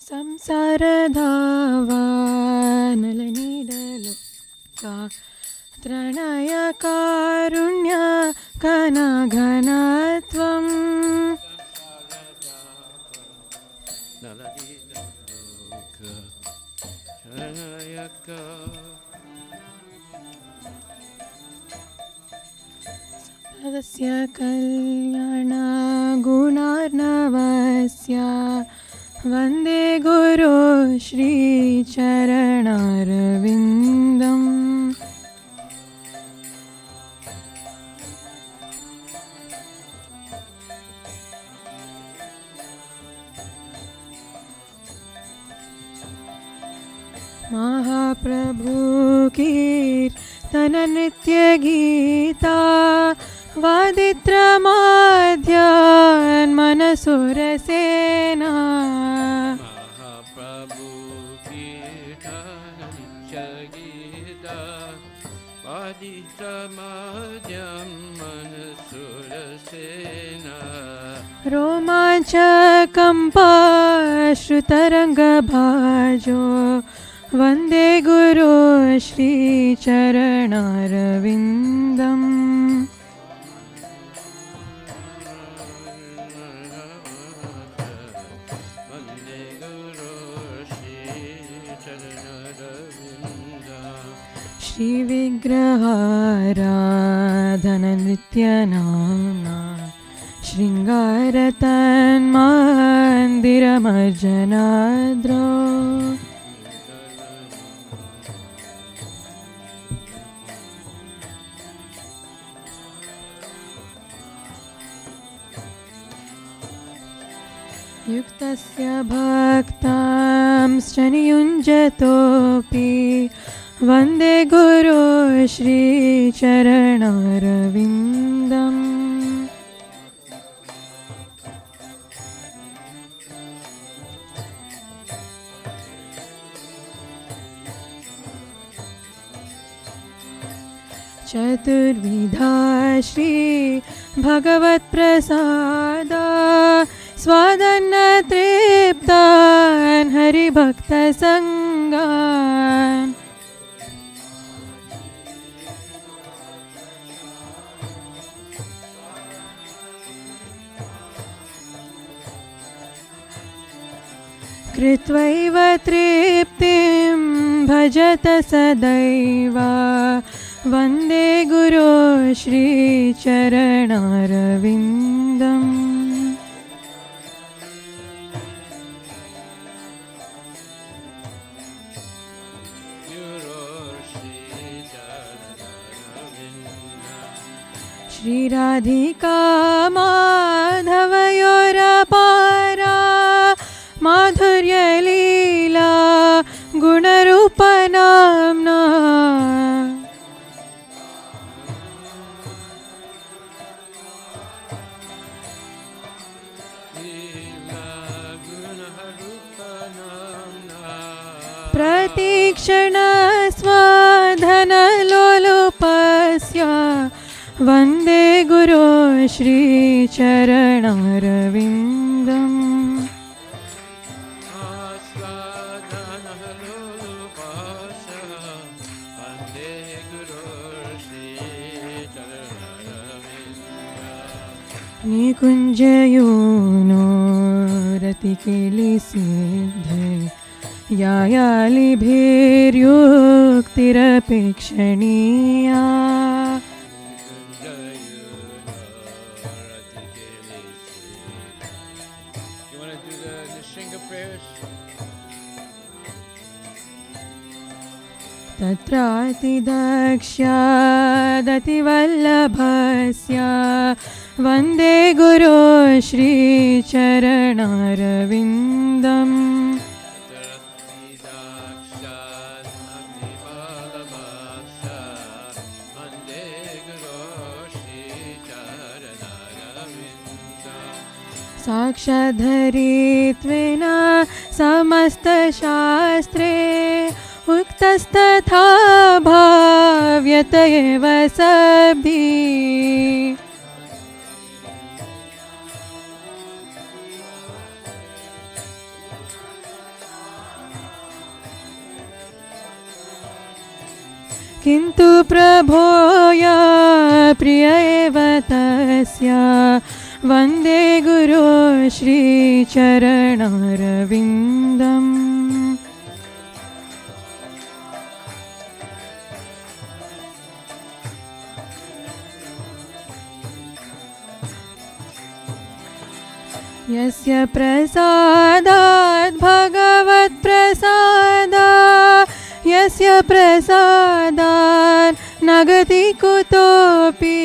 ಸಂಸಾರಧಾವಾನಲನಿಡಲೋಕ ತ್ರಣಯ ಕಾರುಣ್ಯ ಘನಘನತ್ವಂ ತದಸ್ಯ ಕಲ್ಯಾಣ ಗುಣಾರ್ಣವಸ್ಯ ವಂದೇ ಗುರು ಶ್ರೀ ಚರಣಾರವಿಂದಂ. महाप्रभु कीर्तन नृत्य गीता वादित्रमाध्यान् मनसुरसेना. महाप्रभु कीर्तन नृत्य गीता वादित्रमाध्यान् मनसुरसेना. रोमाञ्चकम्पाश्रुतरङ्गभाजो वन्दे गुरो श्रीचरणारविन्दम्. श्रीविग्रहाराधननृत्यनाम्ना शृङ्गारतन्मन्दिरमर्जनाद्रौ. युक्तस्य भक्तांश्च नियुञ्जतोऽपि वन्दे गुरो श्रीचरणारविन्दम्. चतुर्विधा श्री भगवत्प्रसादा स्वादन्न तृप्तान् हरिभक्तसङ्गान्. कृत्वैव तृप्तिं भजत सदैव वन्दे गुरो श्रीचरणारविन्दम्. श्रीराधिका माधवयोरपारा माधुर्यलीला गुणरूपनाम्ना. प्रतीक्षण स्वाधनलोलुपस्य वन्दे गुरो श्रीचरणारविन्दम्. निकुञ्जयोनो रतिकेलिसिद्धै यायालिभिर्युक्तिरपेक्षणीया. तत्रातिदक्ष्यादतिवल्लभस्य वन्दे गुरो श्रीचरणारविन्दम्. साक्षाद्धरित्वेन समस्तशास्त्रे उक्तस्तथा भाव्यत एव सब्धिः. किन्तु प्रभोया प्रिय एव तस्य वन्दे गुरो श्रीचरणारविन्दम् यस्य प्रसादात् भगवत् प्रसादात् यस्य प्रसादात् न गति कुतोऽपि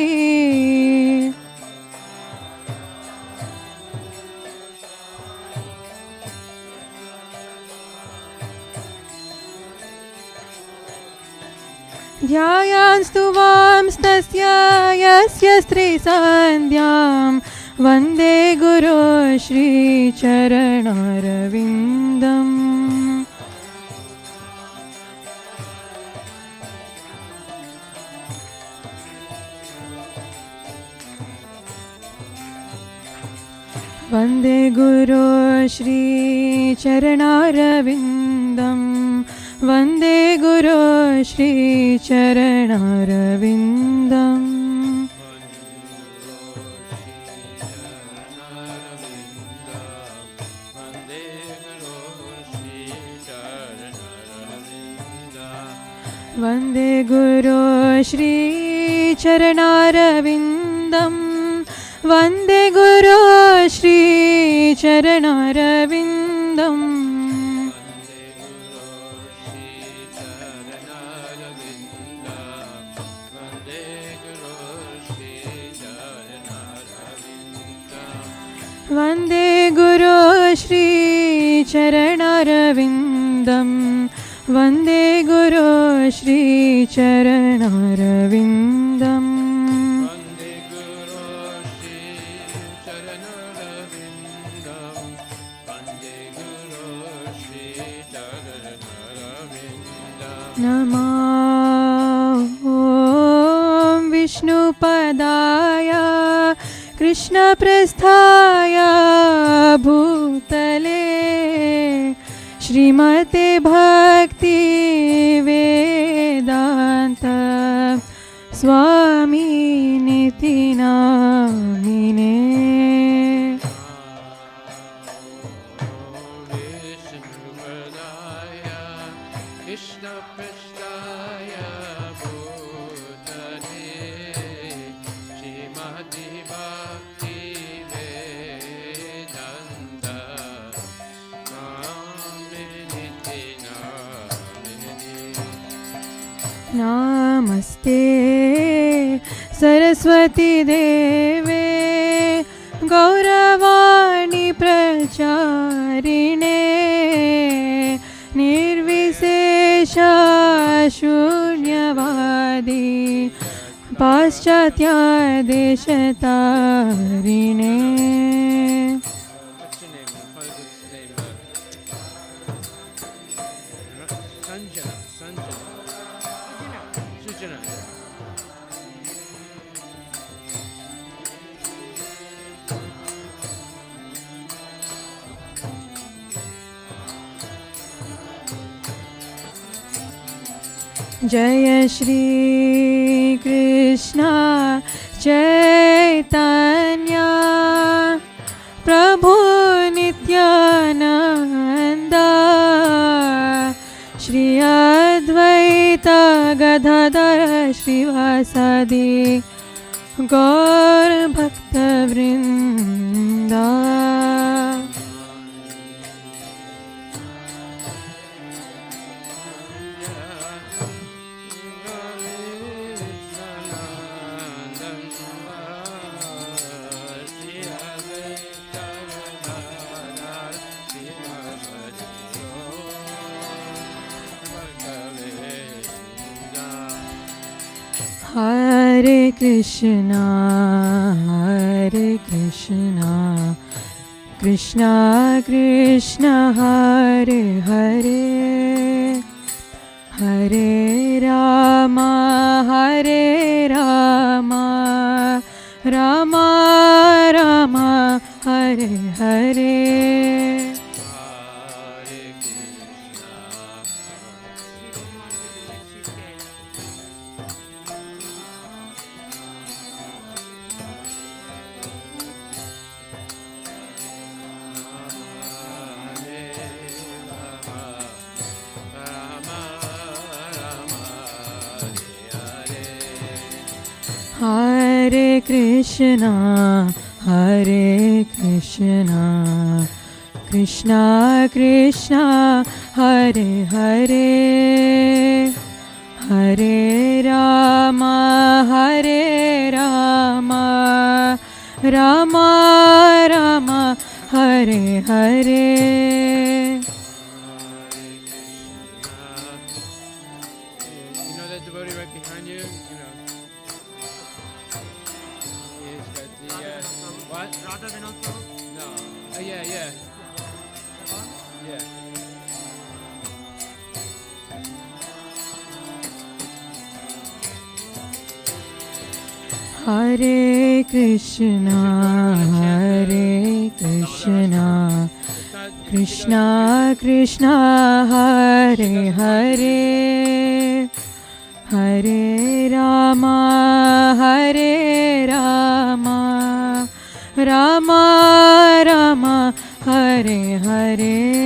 ध्यायान्स्तु वांस्तस्य यस्य स्त्रीसन्ध्यां वन्दे गुरो श्रीचरणारविन्दम् वन्दे गुरो श्रीचरणारविन्दम् वन्दे गुरो श्रीचरणारविन्दम् वन्दे गुरो श्रीचरणारविन्दम् वन्दे गुरो श्रीचरणारविन्दम् वन्दे गुरो श्रीचरणारविन्दम् वन्दे गुरो श्रीचरणारविन्दम् नमो ॐ विष्णुपदाय कृष्णप्रस्थाय भूतले श्रीमते भक्ति वेदान्त स्वामिनिति नामिने नमस्ते सरस्वती देवे गौरवाणी प्रचारिणे निर्विशेष शून्यवादी पाश्चात्य देशतारिणे जय श्री कृष्ण चैतन्य प्रभु नित्यानंद श्री अद्वैत गदाधर श्रीवासादि गौर भक्तवृंद हरे Krishna Krishna Krishna Hare Hare Hare Ram Ram Ram Hare Hare Hare Krishna, Krishna Krishna, Hare Hare, Hare Rama, Rama Rama, Hare Hare. Hare Krishna, Krishna Krishna, Hare Hare, Hare Rama, Rama Rama, Hare Hare.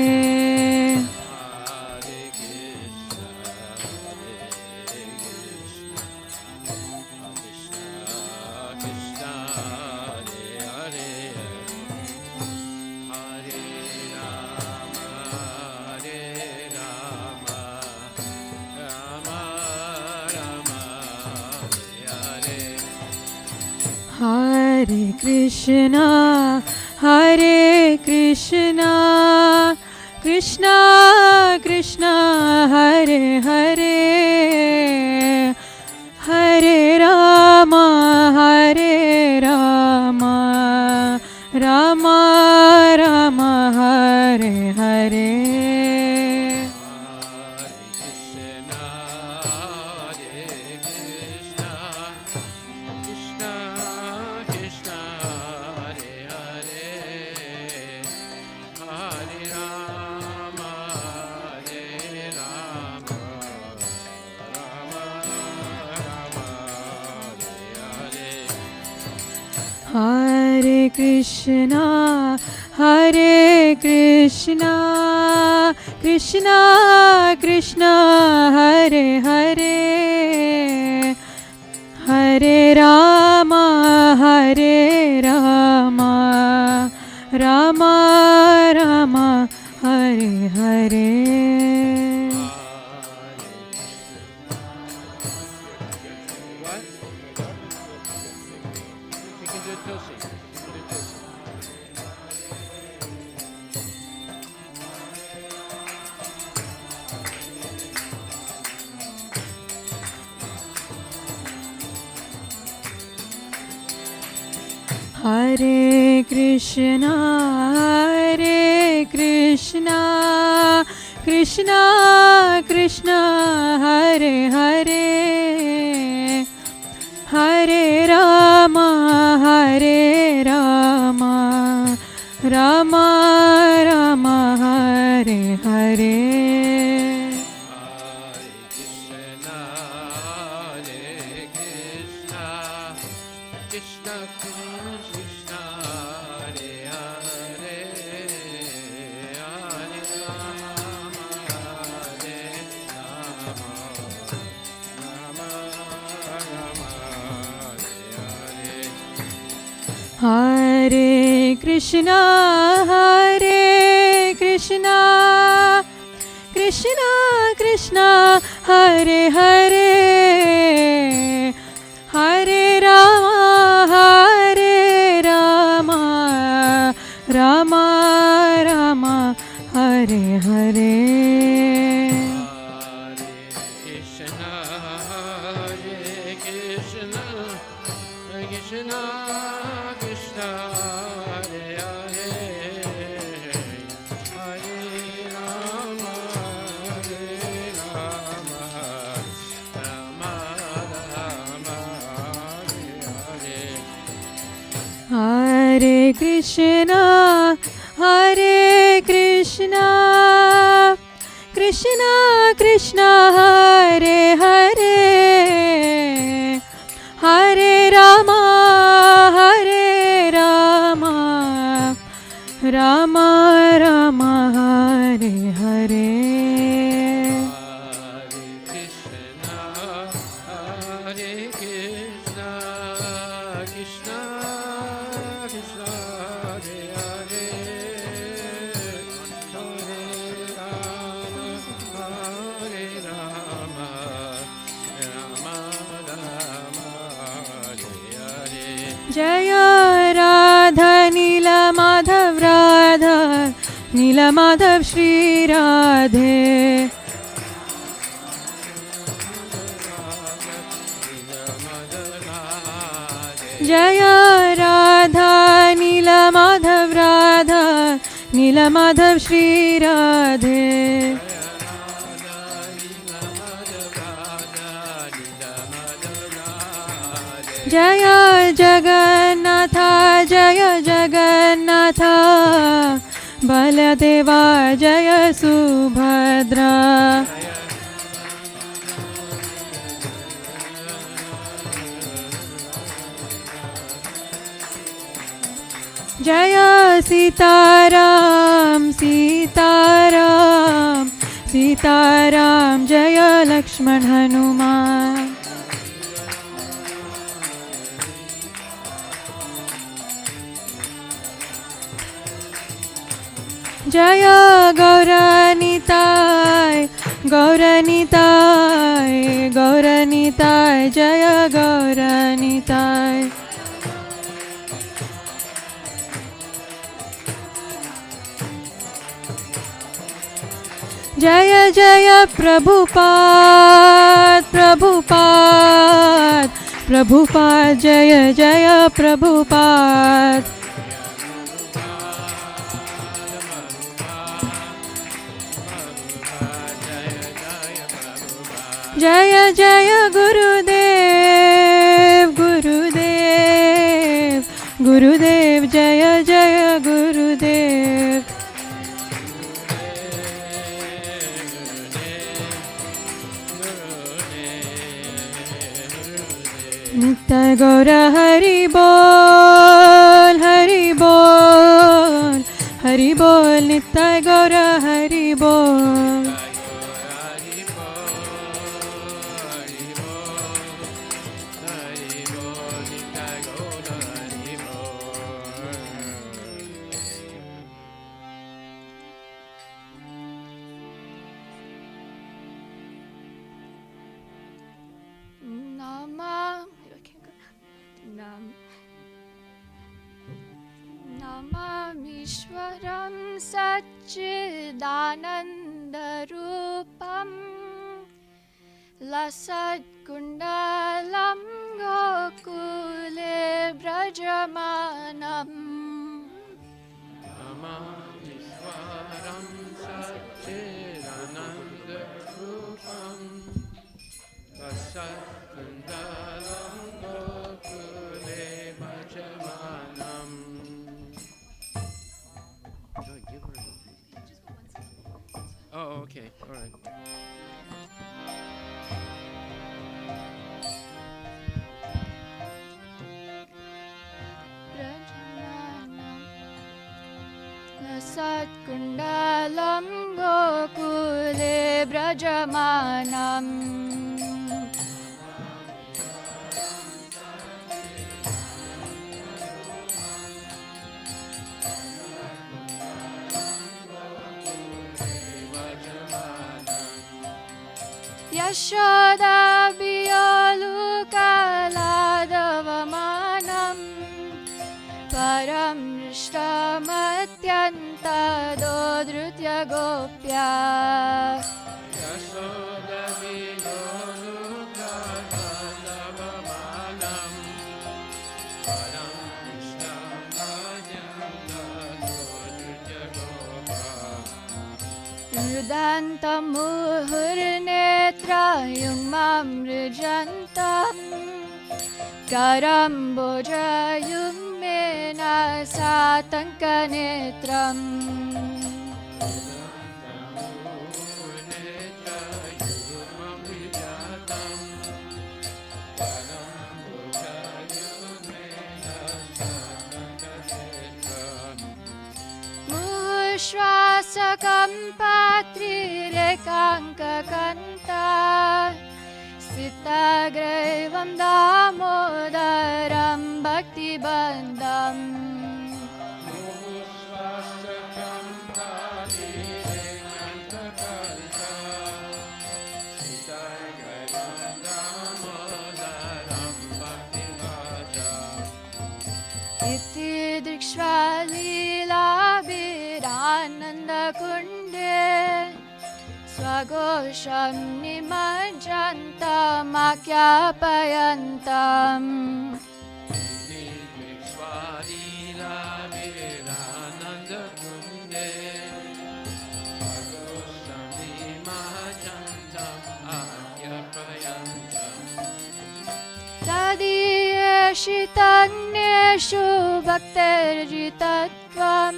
Hare Krishna, Krishna Krishna, Hare Hare, Hare Rama, Rama Rama, Hare Hare. Hare Krishna, Krishna Krishna, Hare Hare, Hare Rama, Rama Rama, Hare Hare. Hare Krishna, Krishna Krishna, Hare Hare, Hare Rama, Rama Rama, Hare Hare. Hare Krishna, Krishna Krishna, Hare Hare, Hare Rama, Rama Rama, Hare Hare. Hare Krishna, Krishna Krishna, Hare Hare, Hare Rama, Rama Rama, Hare Hare. Hare Krishna, जय राधा नीलमाधव राधा नीलमाधव श्री राधे जय राधा नीलमाधव राधा नीलमाधव श्री राधे जय जगन्नाथ जय जगन्नाथ बलदेवा जय सुभद्रा जय सीताराम सीताराम सीताराम जय लक्ष्मण हनुमान जय गौरनीताय गौरनीताय गौरनीताय जय गौरनीताय जय जय प्रभुपाद प्रभुपाद प्रभुपाद जय जय प्रभुपाद जय जय गुरुदेव गुरुदेव गुरुदेव जय जय गुरुदेव नित्य गौर हरि बोल हरि बोल नित्य गौर हरि बोल नमामीश्वरं सच्चिदानन्दरूपं लसत्कुण्डलं गोकुले व्रजमानम् नमामीश्वरं सच्चिदानन्दरूपं लसत्कुण्डलं गोकुले व्रजमानम् Oh, okay. All right. Satkundalam gokule brajamanam Yashoda biyalukaladavamanam Param Rishtramatyanta dodrutya gopya Yashoda biyalukaladavamanam Param Rishtramatyanta dodrutya gopya Rudantam muhurnetra yungmam rijantam Karamboja yummena satankanetram Mushwasakam patrirekangkakanta Sitagraivam damodaram bhaktibandham Mushwasakam patrirekangkakanta Sitagraivam damodaram bhaktibandham Sagosham Nimajantamakyapayantam Swadila Virananda Kunde Agosami Majantam Agyapayantam Tadiyeshitanyeshu bhakterjitatvam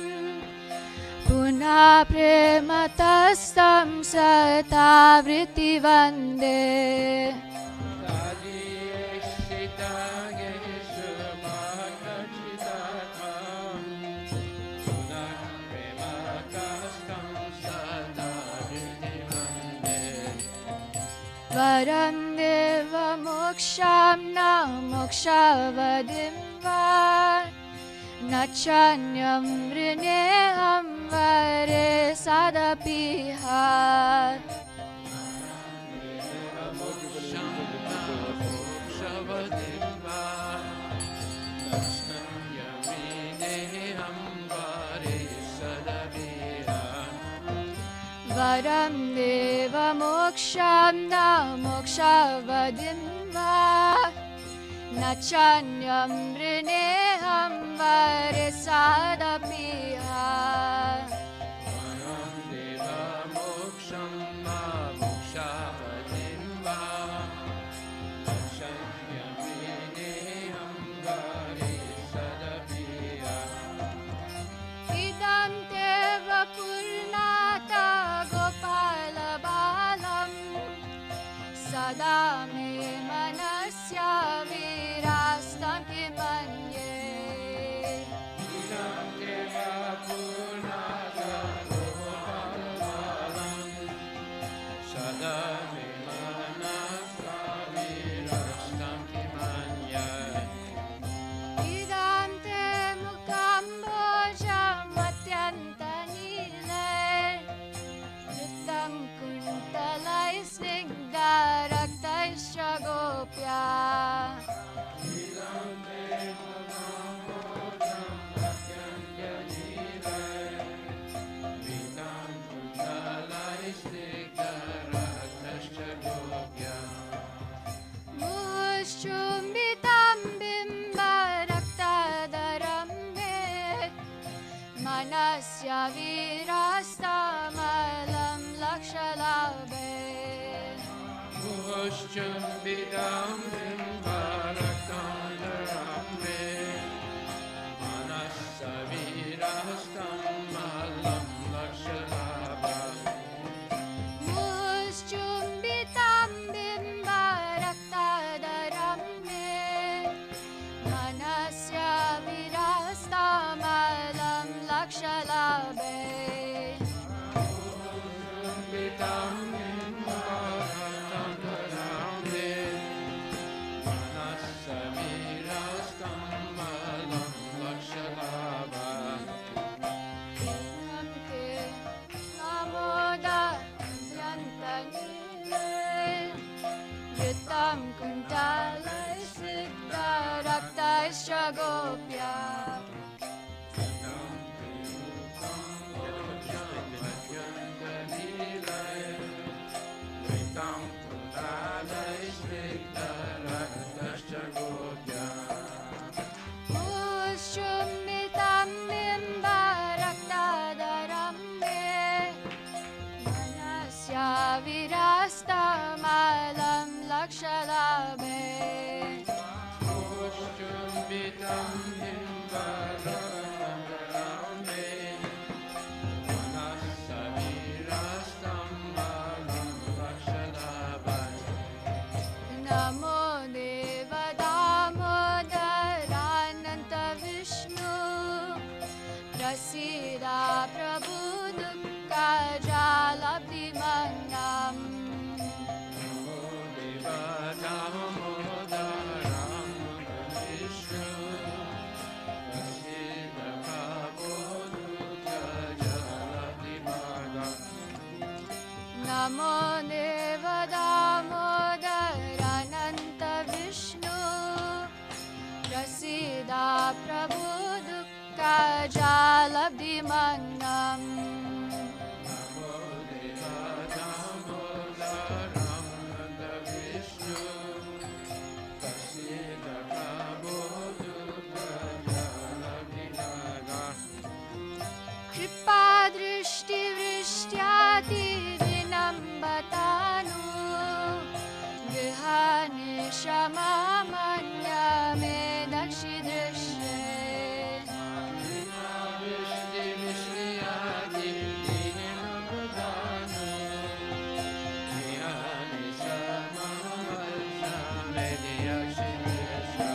Puna prematastam satavriti vande Varam deva moksham na mokshavadim va Nachanyam rineham vare sadapiha Varam deva moksham na mokshavadim va Nachanyam rineham vare sadapiha Varam deva moksham na mokshavadim va Nachanyam rineham vare sadapiha Idam teva purnata gopala balam Sada me manasya virastam kimanye Idam deva purnata gopala balam Sada me manasa virastam kimanyai Idam te mukam bhojam atyanta nilai Nritam kuntalai snigdha raktaisya gopya Idam deva moksham atyanyanilai Vidam kundalai stigdharaktascha gopya Mushchumbitam bimba raktadaram me Manasya virastamalam lakshalabe Mushchambidam bimbaraktandaram me Manasavirastam malam lakshalabha Mushchumbitam bimba raktadaram me Manasya virastamalam lakshalabe Mushchambidam bimbaraktandaram me Manasavirastam malam lakshalabha Namaste Namoda Yantanile Yutam Kuntalai Siddha Raktaisya Gopya Mushchumbitam bimba raktadaram me Manasya virastamalam lakshalabe Mushchambidam bimbaraktandaram me Manasavirastam malam lakshalabha Namo Deva Damodarananta Vishnu Prasida Prabhu Dukka Jalabdi Manam Namo Deva Damodaram Vishnu Vishnu Prasida Prabhu Dukha Jala Vinaga Kripa Drishti Vrishyati Dinambatanu Grihani Shamamanya Me Dakshi Drishye Vishti Vishniyati Dinambatanu Grihani Shamamanya Mediyakshi Drishya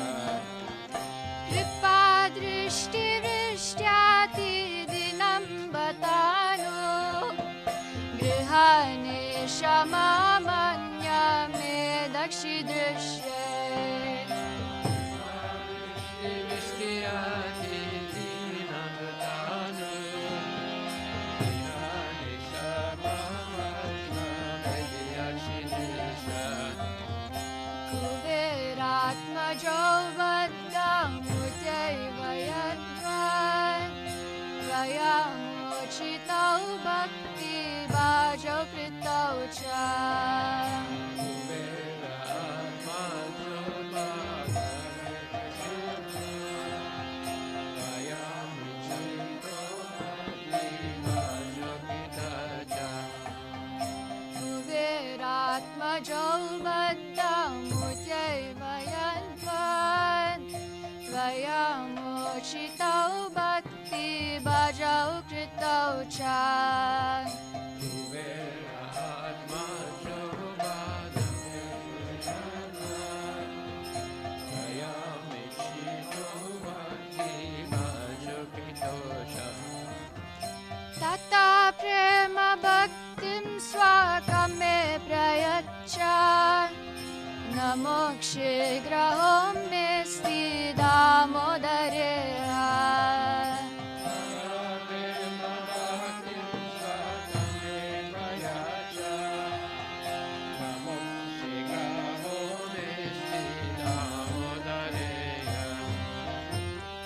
Kripa Drishti Vrishyati Dinambatanu Grihani Shamamanya Me Dakshi Drishye Vishtiyati Dinambatanu Grihani Shamamanya Mediyakshi Drishya Kuberatmajo Vaddam Mutyaiva Yadvan Vayamochitau Bhakti Bhajo Kritau Cha Kuberatmajo Vaddam Mutyaiva Yadvan Vayamochitau Bhakti Bhajo Kritau Cha Tata Prema Bhaktim Swakame Prayacha Namokshe Grahom Nesti Damodareha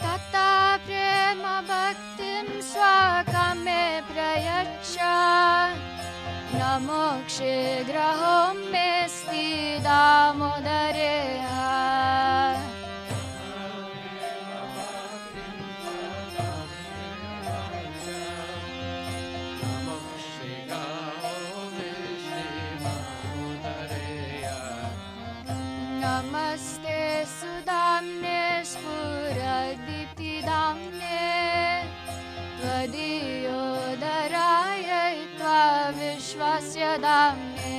Tata Prema Bhaktim Swakame Prayacha Namokshe Grahom Nesti Damodareha Namaste Sudamne Spuradipti Damne Tvadiyodaraya Tva Vishwasya Damne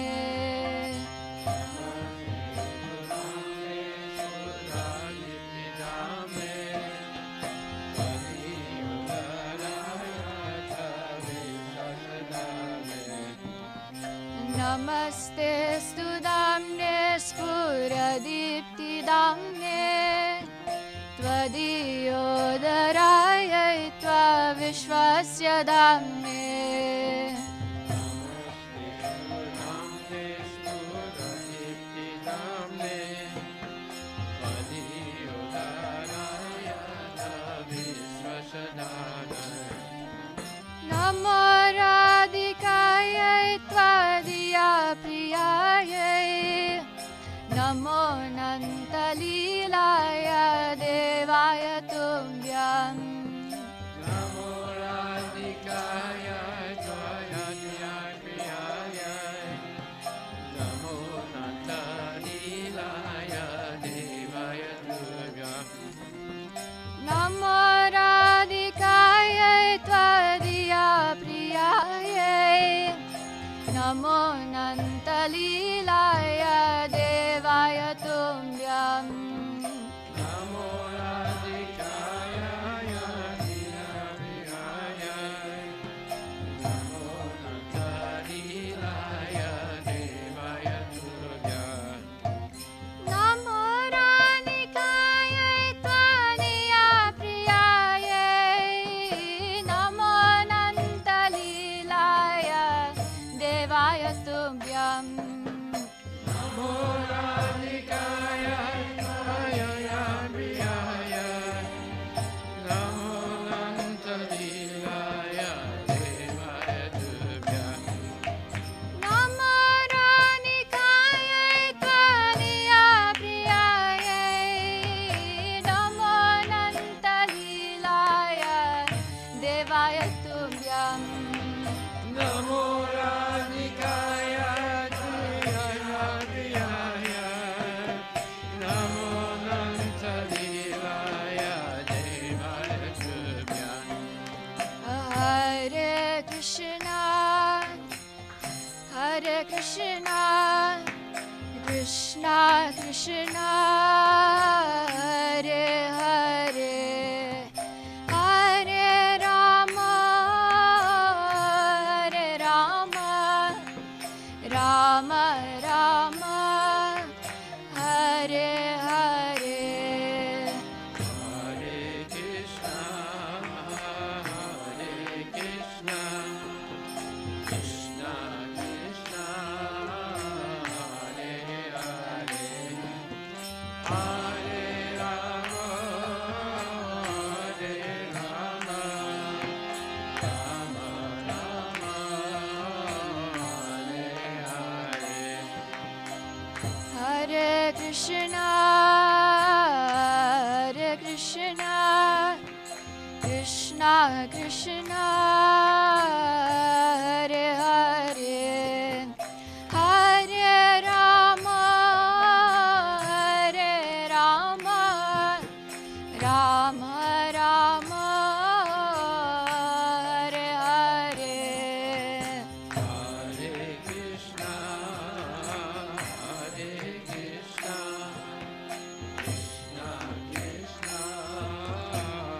Namaste Sudamne Spuradipti Damne Tvadiyodaraya Tva Vishwasya Damne Namo Radhikaya Tvadiya Priyaya Namo Nantalilaya Devaya Tubhyam Namo Radhikaya Tvaya Priyaya Namo Natalilaya Devaya Tubhyam Namo Radhikaya Tvadiya Priyaya Namo Nantalilaya Devaya Tubhyam Namo Radhikaya Krishna, Hare Hare, Hare Rama, Hare Rama, Rama Rama, Hare Hare. Hare Krishna, Krishna Krishna, Hare Hare, Hare Rama, Hare Rama, Rama Rama, Hare Hare. Hare Krishna, Hare Krishna, Krishna Krishna, Hare Hare, Hare Rama, Hare Rama, Rama Rama, Hare Hare. Hare Krishna, Hare Krishna, Krishna Krishna,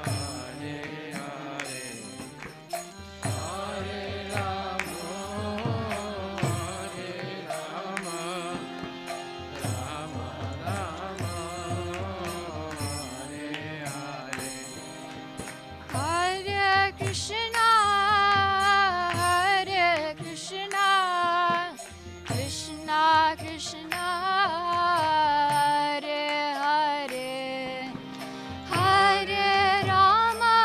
Hare Hare, Hare Rama, Hare Rama, Rama Rama, Hare Hare. Hare Krishna, Hare Krishna, Krishna Krishna, Hare Hare, Hare Rama,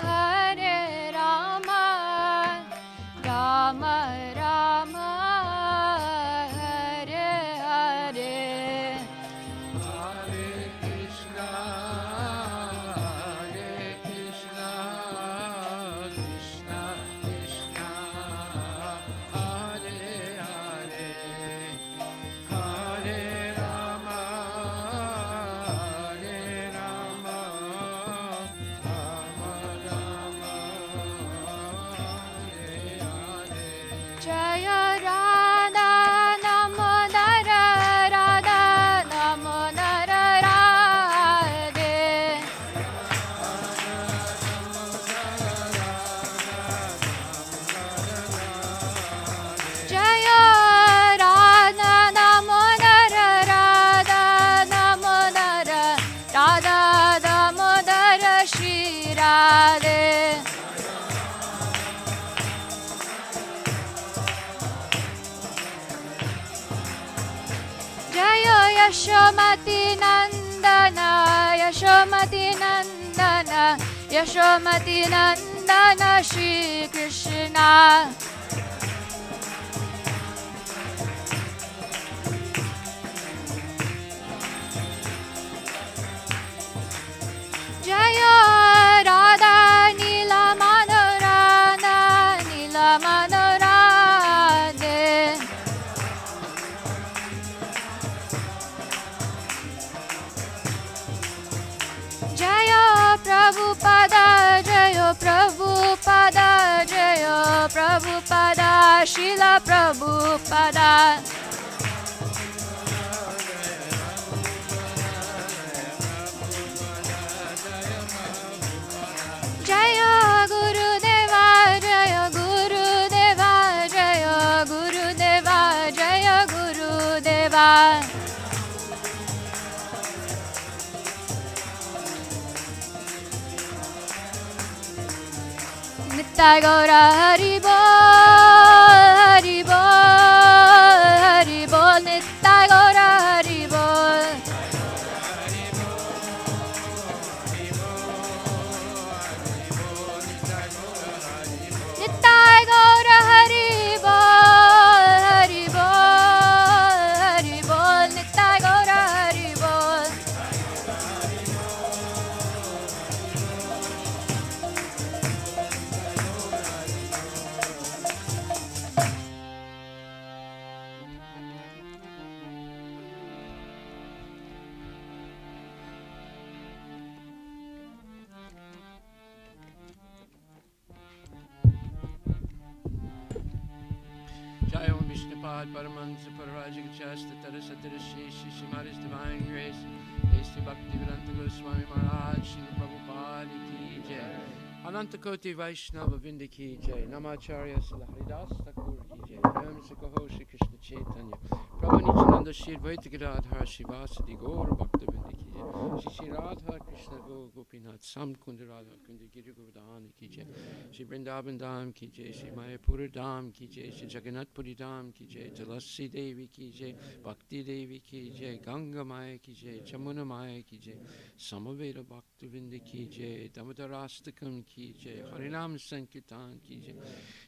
Hare Rama, Rama Rama, Hare Hare. Hare Krishna, Hare Krishna, Krishna Krishna, Hare Hare, Hare Rama, Hare Rama, Rama Rama, Hare Hare. Jaya Radha Damodara, Radha Damodara Radhe. Jaya Radha Damodara, Radha Damodara, Radha Damodara Shri Radhe. Jaya Yashomati Nandana, Yashomati Nandana, Yashomati Nandana Shri Krishna. Jaya Radha Nila Madhurana, Nila Madhurade. Jaya Prabhupada, Jaya Prabhupada, Jaya Prabhupada, Srila Prabhupada. Jaya Gurudeva, Jaya Gurudeva, Jaya Gurudeva, Jaya Gurudeva. Nittai Gaura Hari Bol, Hari Bol, Hari Bol, Nittai Gaura Hari Bol. Nittai Gaura Hari Bol, Hari Bol, Hari Bol, Nittai Gaura Hari Bol. Prabhupada, Paramahansa Pararajika Chasta, Tarasatara Shishi, Shimari's Divine Grace, Hesti Bhaktivedanta Goswami Maharaj, Srila Prabhupada Ki Jai, Ananta Koti Vaishnava Vinda Ki Jai, Namacharya Srila Haridas Thakur Ki Jai, Om Sikaho Shri Krishna Chaitanya, Prabhu Nityananda Shri Advaita Gadadhar Shivasadi Gaura Bhakta Vinda Ki Jai, Shri Radha Krishna Gopinath Sam Kunda Radha Kunda Giri Govardhana Ki Jai, Shri Vrindavan Dham Ki Jai, Shri Mayapura Dham Ki Jai, Shri Jagannath Puri Dham Ki Jai, Tulasi Devi Ki Jai, Bhakti Devi Ki Jai, Ganga Maya Ki Jai, Chamuna Maya Ki Jai, Samaveda Bhakta Vinda Ki Jai, Damodarastakam Ki Jai, Harinam Sankirtan Ki Jai,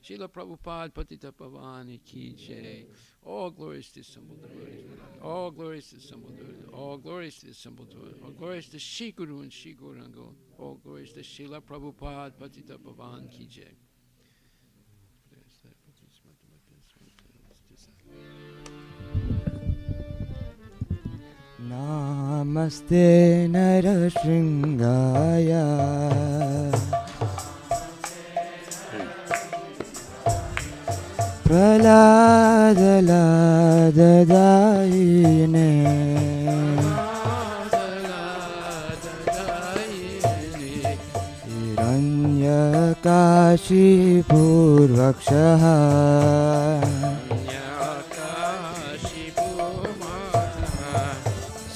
Srila Prabhupada Patita Pavani Ki Jai. All glories to the assembled devotees. All glories to the assembled devotees. All glories to the assembled devotees. All glories to Shri Guru and Shri Gauranga. All glories to Srila Prabhupada Patita Pavan Ki Jai. Namaste Narashringaya Praladadayine Hiranyakashipurvakshaha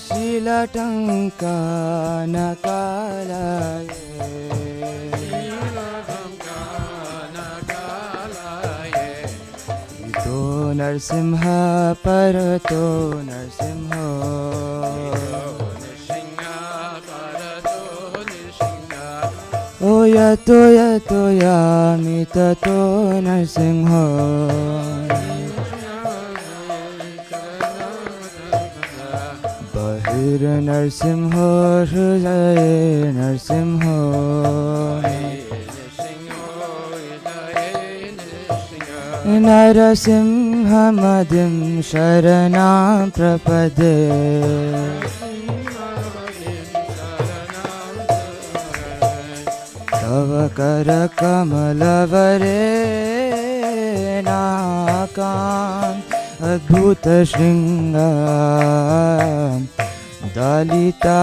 Shilatankanakalaye Ito Narsimha Parato Narsimha Oyato yato yami tato Narsimha Bahir Narsimha Hridaye Narsimha Narasimha Madhim Sharanam Prapade Tava Kara Kamalavare Nakam Adbhuta Shringam Dalita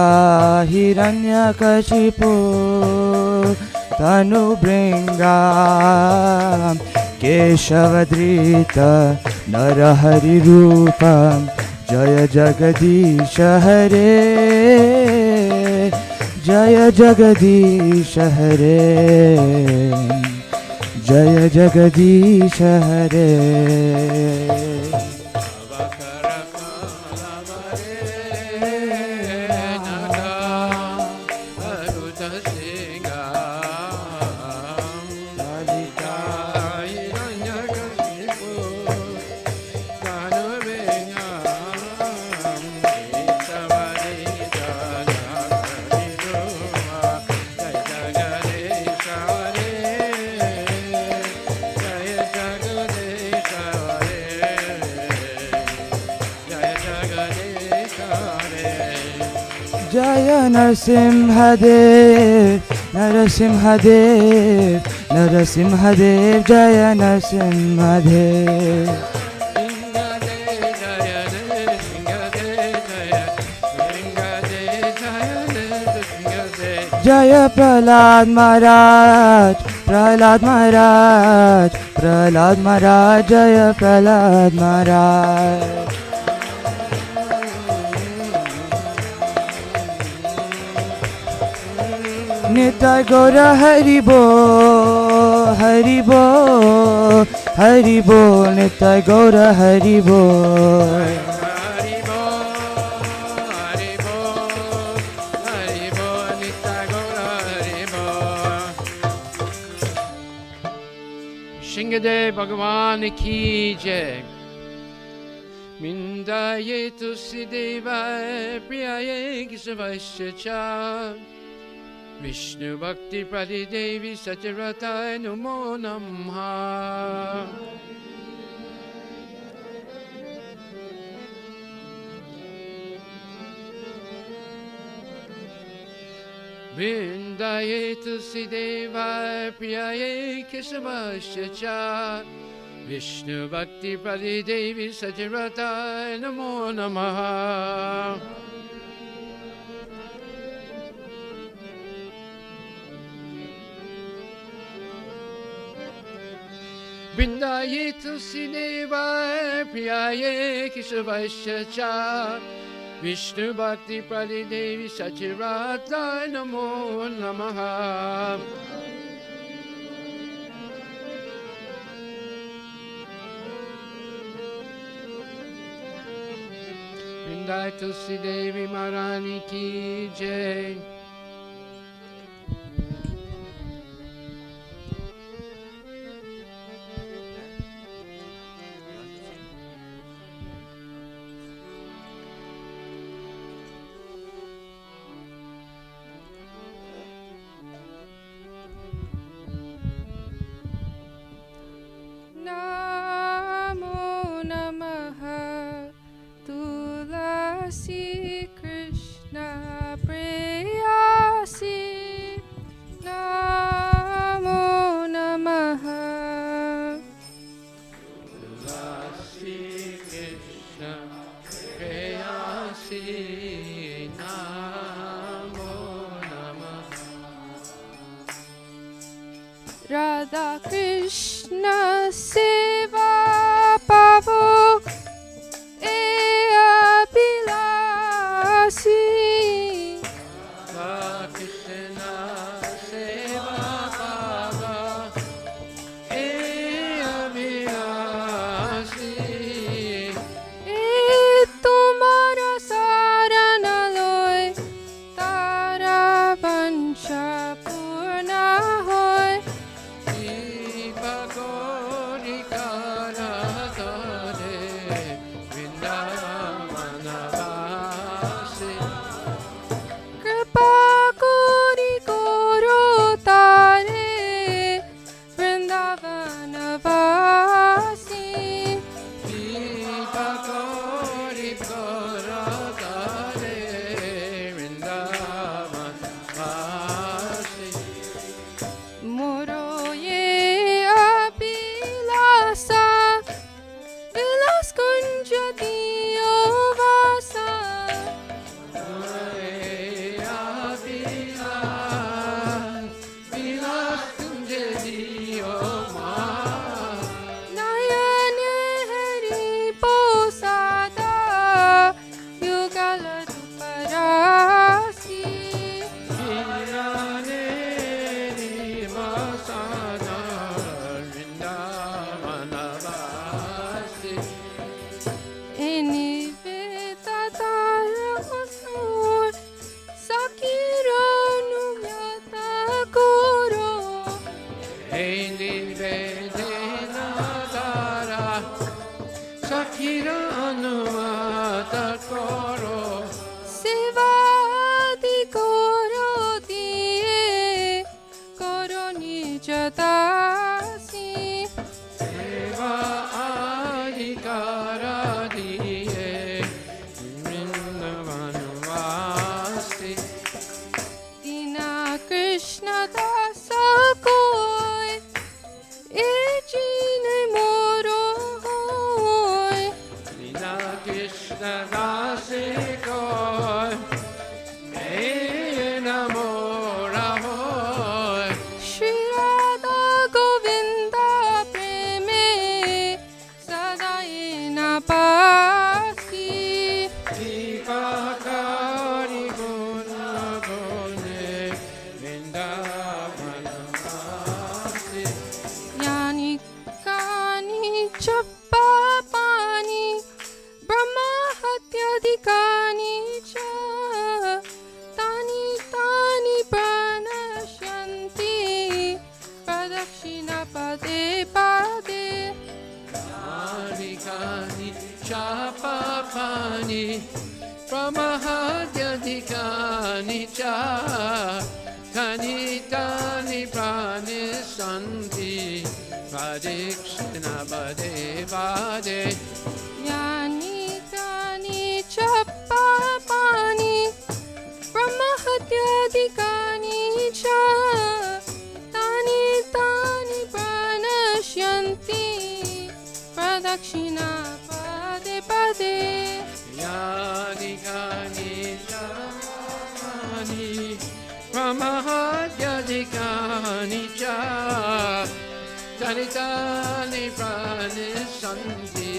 Hiranyakashipu Tanu Bringam Keshavadrita Narahari Rupam Jaya Jagadisha Hare Jaya Jagadisha Hare Jaya Jagadisha Hare Jaya Narasimhadev, Narasimhadev, Narasimhadev, Jaya Narasimhadev. Jaya Prahlad Maharaj, Prahlad Maharaj, Prahlad Maharaj, Jaya Prahlad Maharaj. Nitai Gaura Haribo, Haribo, Haribo, Nitai Gaura Haribo. Shingade Bhagavan Ki Jai. Mindaye Tusideva Priyaye Kisavasya Vishnu Bhakti Pradi Devi Satyaratai Namo Namha. Vrindaye Tusideva Priyaye Kesavasya Vishnu Bhakti Pradi Devi Sachirataya Namo Namaha. Vrindaye Tulsi Devaya Priyaye Keshavasya Cha Vishnu Bhakti Pradi Devi Sachirataya Namo Namaha. Vrindaye Tulsi Devi Maharani Ki Jai. Namo Namaha Tulasi Krishna Prayasi. Namo Namaha Tulasi Krishna Prayasi. Namo Namaha. Radha Krishna Seva Pavo Abhilasi. Krishna Seva Baba Abhilasi. Tumhara sarana loy tara vancha purna hoy. Jiva Gauri Kara Dare Vrindavanavasi. Kripa kori koro tare Vrindavanavasi. Jiva Gauri Kara Dare Vrindavanavasi. Moro ye abhilasa vilas kunja diyo vasa. Nayane hari posada yugala duparasi. Any vetatara sakira numyata koro. Sevadi koro diye koro nijatasi. Dina Krishna dasa koi ejine moro hoy. Shri Radha Govinda preme sadayena pasi. Yani kani chappapani brahma hatyadikani cha tani tani pranashyanti pradakshina pade pade. Chapapani Brahmahadyadhikani cha Tani Tani Pranisanti Pradikshina Bade Bade. Yani kani chappapani brahma hatyadikani cha tani tani pranashyanti Brahmahadyadikani cha Tanitani pranisanti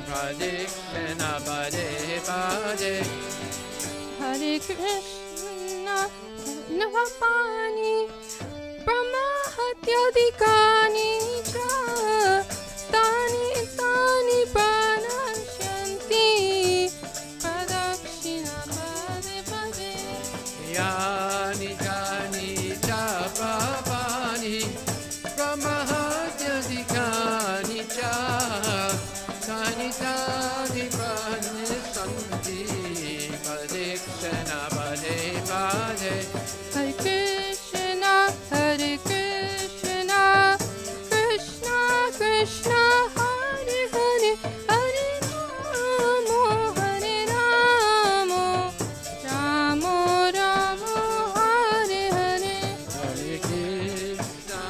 Pradikshana Pade Pade Hare Krishna Navapani Brahmahatyadikani cha Tani Tani Pranashanti Pradakshina Pade Pade Yani Kani cha Papani Brahmahadyadikani cha Tani Tani pranisanti Pradikshana Pade Pade Hare Krishna Krishna Krishna Hare Hare Hare Ramo Ramo Ramo Hare Hare Hare Krishna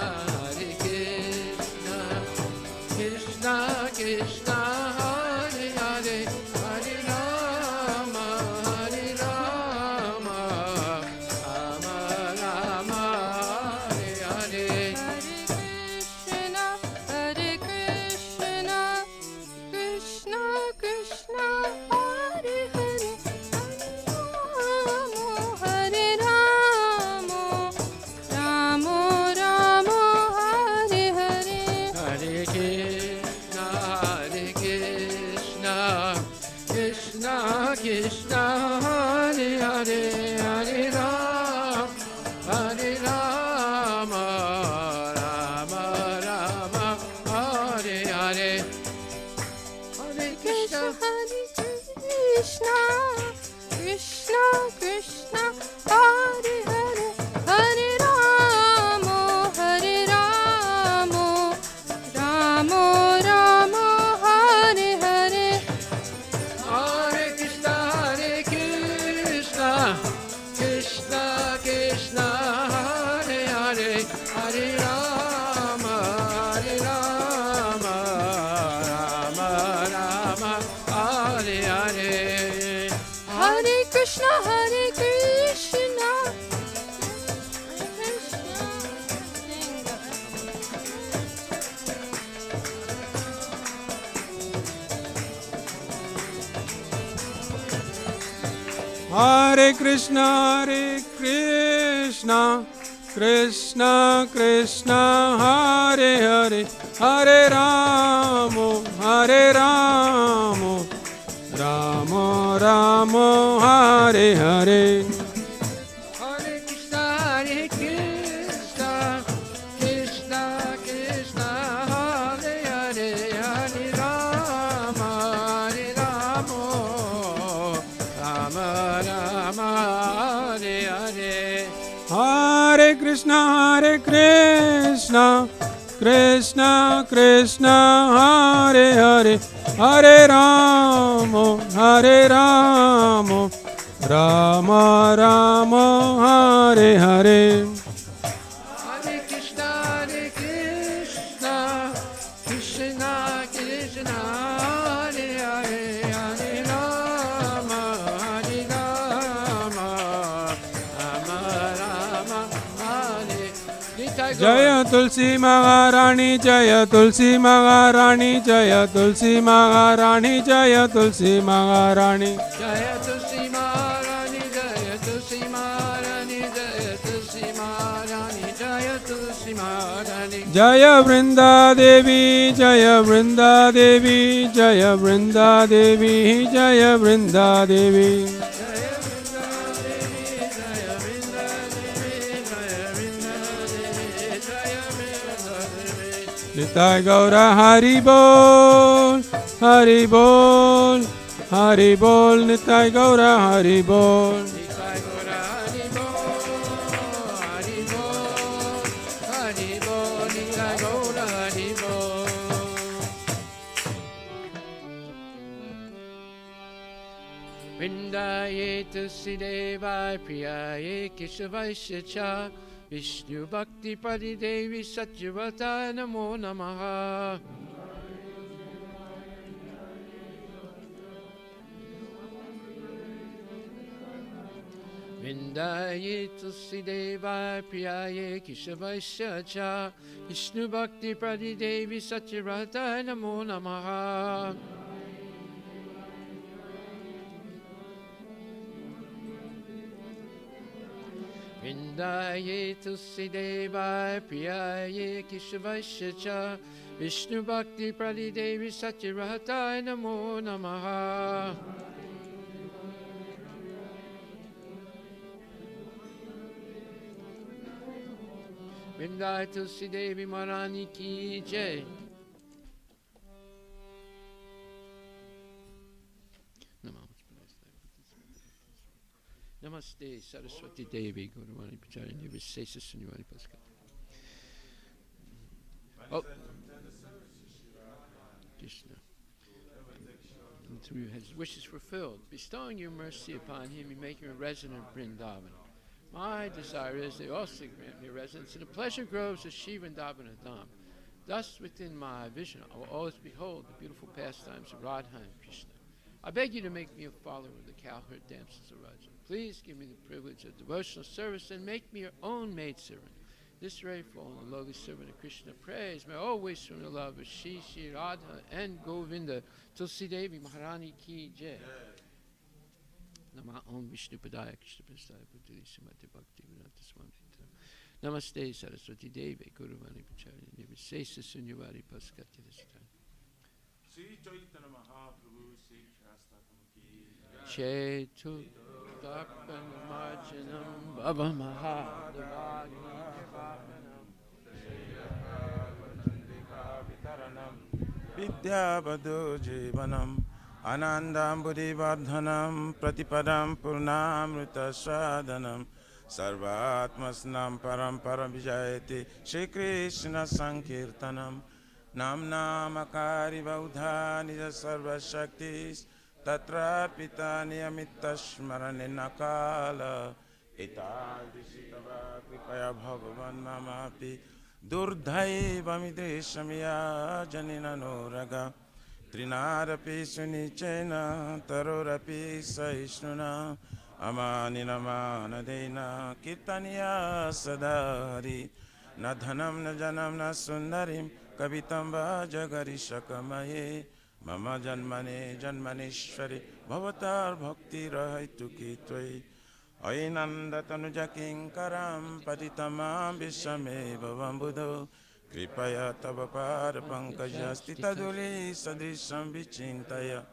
Krishna Krishna Hare Hare Hare Rama Rama Rama Hare Hare Hare Krishna Krishna Krishna Hare Hare Hare Ramo Ramo Ramo Hare Hare Hare Krishna Krishna Krishna Hare Hare Hare Rama Rama Rama Hare Hare Hare Krishna Hare Krishna Krishna Krishna Hare Hare Hare Ramo Ramo Ramo Hare Hare Hare Krishna Krishna Krishna Hare Hare Hare Rama Rama Rama Hare Hare Hare Krishna Hare Krishna Krishna Krishna Hare Hare Hare Ramo Ramo Ramo Hare Hare Hare Krishna Krishna Krishna Hare Hare Hare Rama Rama Hare Hare Hare Krishna Krishna Krishna Hare Hare Hare Ramo Rama Rama Hare Hare Hare Krishna Krishna Krishna Hare Hare Hare Rama Rama Hare Jaya Tulsi Maharani Jaya Tulsi Maharani Jaya Tulsi Maharani Jaya Tulsi Maharani Jaya Tulsi Maharani Jaya Tulsi Maharani Jaya Tulsi Maharani Jaya Tulsi Maharani Jaya Vrinda Devi Jaya Vrinda Devi Jaya Vrinda Devi Jaya Vrinda Devi Nitai Gaura Hari Bol Hari Bol Hari Bol Nitai Gaura Hari Bol Nitai Gaura Hari Bol Hari Bol Hari Bol Nitai Gaura Hari Bol Vrindaye Tulsi Devai Priyaye Keshavaya Cha Vishnu Bhakti Padi Devi Satyavata Namo Namaha Vrindaye Tulsi Deva Priyaye Kishavaisya Cha Vishnu Bhakti Pradi Devi Satyarata Namo Namaha. Vrindaye Tulsi Deva Priyaye Kishavaisya Cha Vishnu Bhakti Pradi Devi Satyarata Namo Namaha. Vrindaye Tulsi Devi Maharani Ki Jai. Namaste Saraswati Devi Guruvani Pacharani Visesa Sunyavani Pascal. Oh, Krishna. And through his wishes fulfilled, bestowing your mercy upon him, you make him a resident of Vrindavan. My desire is they also grant me residence in the pleasure groves of Shiva and Dham. Thus, within my vision, I will always behold the beautiful pastimes of Radha and Krishna. I beg you to make me a follower of the cowherd dances of Raja. Please give me the privilege of devotional service and make me your own maidservant. This very fallen and lowly servant of Krishna prays may always from the love of Shri Radha and Govinda. Tulsi Devi Maharani Ki Jai. Nama Om Vishnu Padaya Krishna Prasthaya Bhutali Srimati Bhakti Vedanta Swami. Namaste Saraswati Devi Guruvani Pacharya Devi Sesa Sunyavadi Paskati Distha. Sri Chaitanya Mahaprabhu Sri Shastatam Ki Chetu Dapan Marjanam Baba Mahadavagni Vidyavado Jivanam Anandam Buddhivardhanam Pratipadam Purnamrita Sadhanam Sarvatmasnam Param Vijayati Shri Krishna Sankirtanam Nam Namakari Vaudha Nija Sarva Shaktis Tatra Pita Niyamita Shmarane Nakala Itadishitava Kripaya Bhagavan Mamapi Durdhaiva Midreshamya Janina Noraga Trinarapi Sunichena Tarorapi Saishnuna Amanina Manadena Kirtaniya Sadari Na dhanam na janam na sundarim kavitam vajagari shakamaye mama janmane janmaneshwari bhavatar bhakti rahaitu kitwai ainanda tanuja kinkaram patitamam vishame bhavam buddho kripaya tava par pankajasti taduli sadrisham vichintaya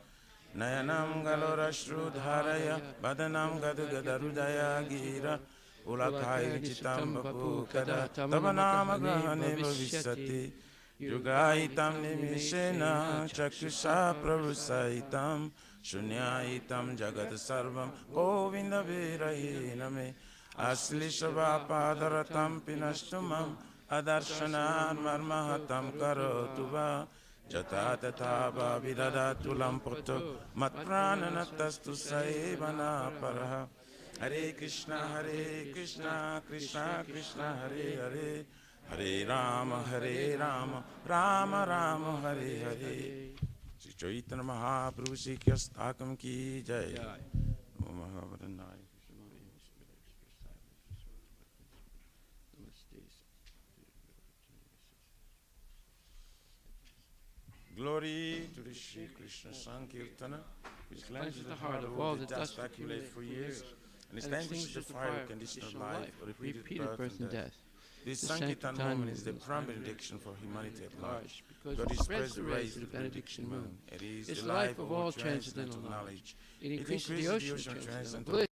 nayanam galorashru dharaya badanam gadugadarudaya gira Ulakai chitam bapu kada tavanama grahane bhavishyati Yugaitam nimishena chakshusa pravusaitam Shunyaitam jagat sarvam Govinda virahiname Aslisha padaratam pinashtumam Adarshanan marmahatam karotuva Jata tata vidadatulam poto Matprananatastu saivana paraha Hare Krishna, Krishna Krishna, Hare Hare, Hare Rama, Rama Rama, Hare Hare. Sri Chaitanya Mahaprabhu Sri Kyastakam Ki Jai. Glory to the Shri Krishna Sankirtana, which cleanses the heart of all the dust accumulated for years. And extinguishes the fire of conditional life, or repeated birth and death. This Sankirtan moment is the prime benediction for humanity at large, because it spreads the rays of the benediction moon. It is the life of all transcendental knowledge. It increases the ocean of transcendental bliss.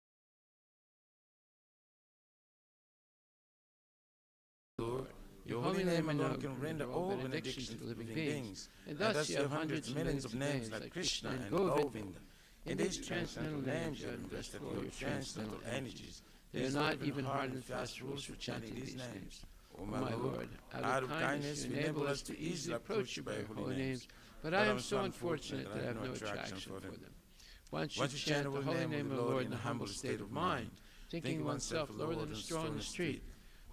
Lord, your holy name alone can render all benedictions to living beings, and thus you have hundreds of millions of names like Krishna and Govinda. In these transcendental names you have invested all your transcendental energies. They are not even hard and fast rules for chanting these names. O my Lord, out of kindness you enable us to easily approach you by your holy names, but I am so unfortunate that I have no attraction for them. Once you chant the holy name of the Lord in a humble state of mind, thinking oneself lower than a straw in the street,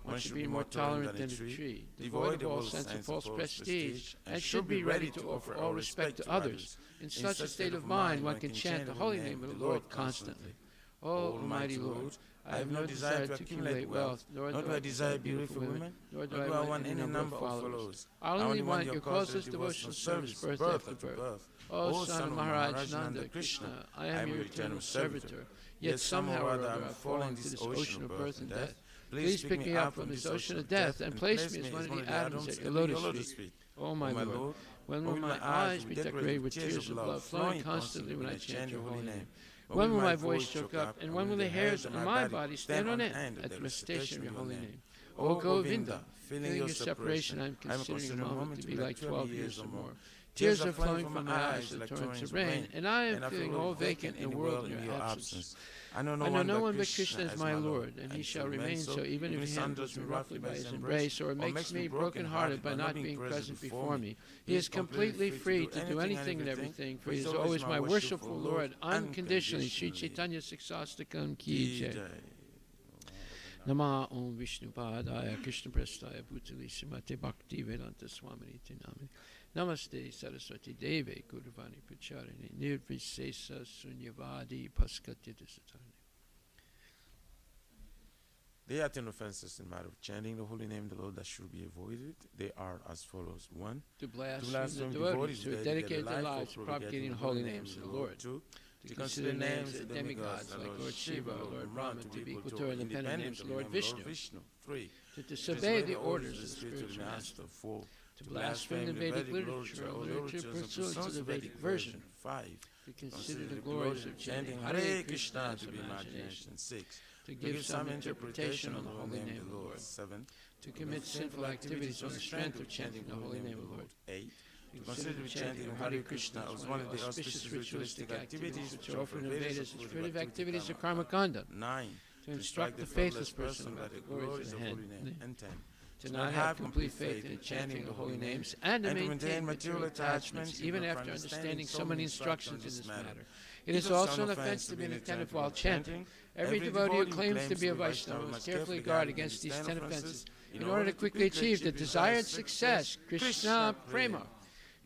one should be more tolerant than a tree, devoid of all sense of false prestige, and should be ready to offer all respect to others. In such a state of mind, one can chant the holy name of the Lord constantly. O Almighty Lord, I have no desire to accumulate wealth, nor do I desire beautiful women, nor do I want any number of followers. I only want your causeless devotional service, birth after birth. O Son of Maharaj Nanda Krishna, I am your eternal servitor, yet somehow or other I have fallen into this ocean of birth and death. Please pick me up from this ocean of death and place me as one of the atoms at your lotus feet. O my Lord, when will my eyes be decorated with tears of blood flowing constantly when I chant your holy name? When will my voice choke up, and when will the hairs on my body stand on end at the recitation of your holy name? O Govinda, feeling your separation, I am considering a moment to be like 12 years or more. Tears are flowing from my eyes like torrents of rain, and I am feeling all vacant in the world in your absence. I know no one but Krishna as my Lord, and he shall remain so even if he handles me roughly by his embrace, or makes me broken-hearted by not being present before me. He is completely free to do anything and everything, for he is always my worshipful Lord, unconditionally. Sri Chaitanya Siksastakam Ki Jai. Nama Om Vishnu Padaya Krishna Prestaya Bhutali Srimate Bhakti Vedanta Swamini Tinami. Namaste Saraswati Deve Guruvani Pracharini Nirvisesa Sunyavadi Paskatyadisatani. There are 10 offenses in matter of chanting the holy name of the Lord that should be avoided. They are as follows. 1. To blaspheme the devotees who dedicate their lives to propagating the holy names of the Lord. 2. To consider names of demigods like Lord Shiva or Lord Brahma to be equal to or independent names of Lord Vishnu. 3. To disobey the orders of the spiritual master. 4. To blaspheme the Vedic literature or literature pursuant to the Vedic version. 5. To consider the glories of chanting Hare Krishna to be imagination. 6. To give some interpretation on the holy name of the Lord. 7. To commit sinful activities on the strength of chanting the holy name of the Lord. 8. To consider chanting of Hare Krishna as one of the auspicious ritualistic activities which are offered in the Vedas as primitive activities of karma kanda. 9. To instruct the faithless person about the glories of the holy name. And 10. To not have complete faith in chanting the holy names and to maintain material attachments even after understanding so many instructions in this matter. It is also an offense to be inattentive while chanting. Every devotee who claims to be a Vaishnava must carefully guard against these 10 offenses in order to quickly achieve the desired success, Krishna Prema.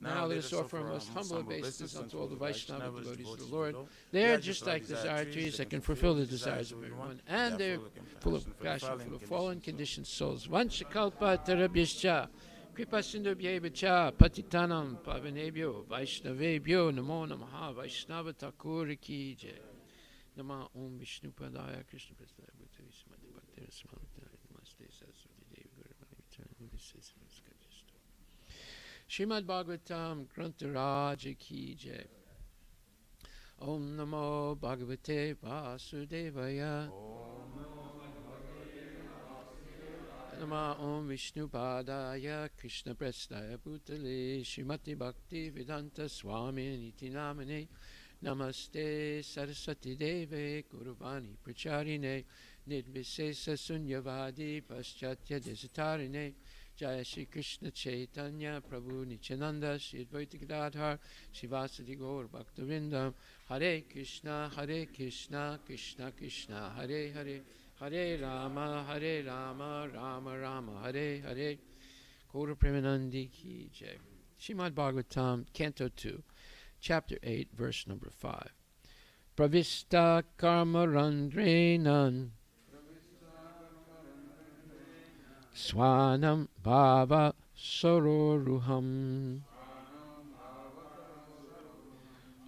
Now let us offer our most humble obeisances unto all the Vaishnava devotees of the Lord. They are just like desire trees that can fulfill the desires of everyone, and they are full of compassion for the fallen conditioned souls. Vanchakalpa tarabhyascha, kripa sindhubhyevacha, patitanam pavanebhyo, Vaishnavebhyo, namo namaha, Vaishnava Thakur ki jai. Nama Om Vishnu Padaya Krishna Prestaya Bhutali Srimati Bhakti Rasamrita Namaste Saraswati Devi Guruvani Vichara. Srimad Bhagavatam Grantha Ki Jai. Om Namo Bhagavate Vasudevaya. Nama Om Vishnu Padaya Krishna Prestaya Bhutale Srimati Bhakti Vedanta Swami Niti Namane. Namaste Saraswati Deve Guruvani Pracharine Nidvisesa Sunyavadi Paschatya Desitarine. Jaya Shri Krishna Chaitanya Prabhu Nityananda Shri Advaita Gadadhar Shivasati Gaur Bhaktivinoda. Hare Krishna Krishna Krishna Hare Hare Hare Rama Rama Rama Hare Hare. Gaura Premanandi Ki Jai. Srimad Bhagavatam Canto 2 Chapter 8 Verse number 5. Pravista Karma Randrenan Swanam Bhava Sororuham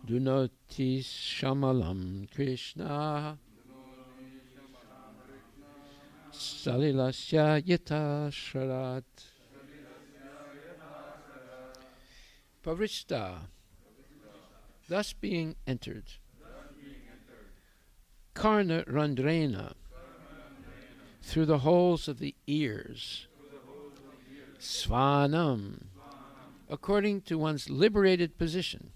Dunoti Shamalam Krishna Salilasya Yata Sharat. Pavrishta, thus being entered. Karna Randrena, through the holes of the ears. Svanam, according to one's liberated position.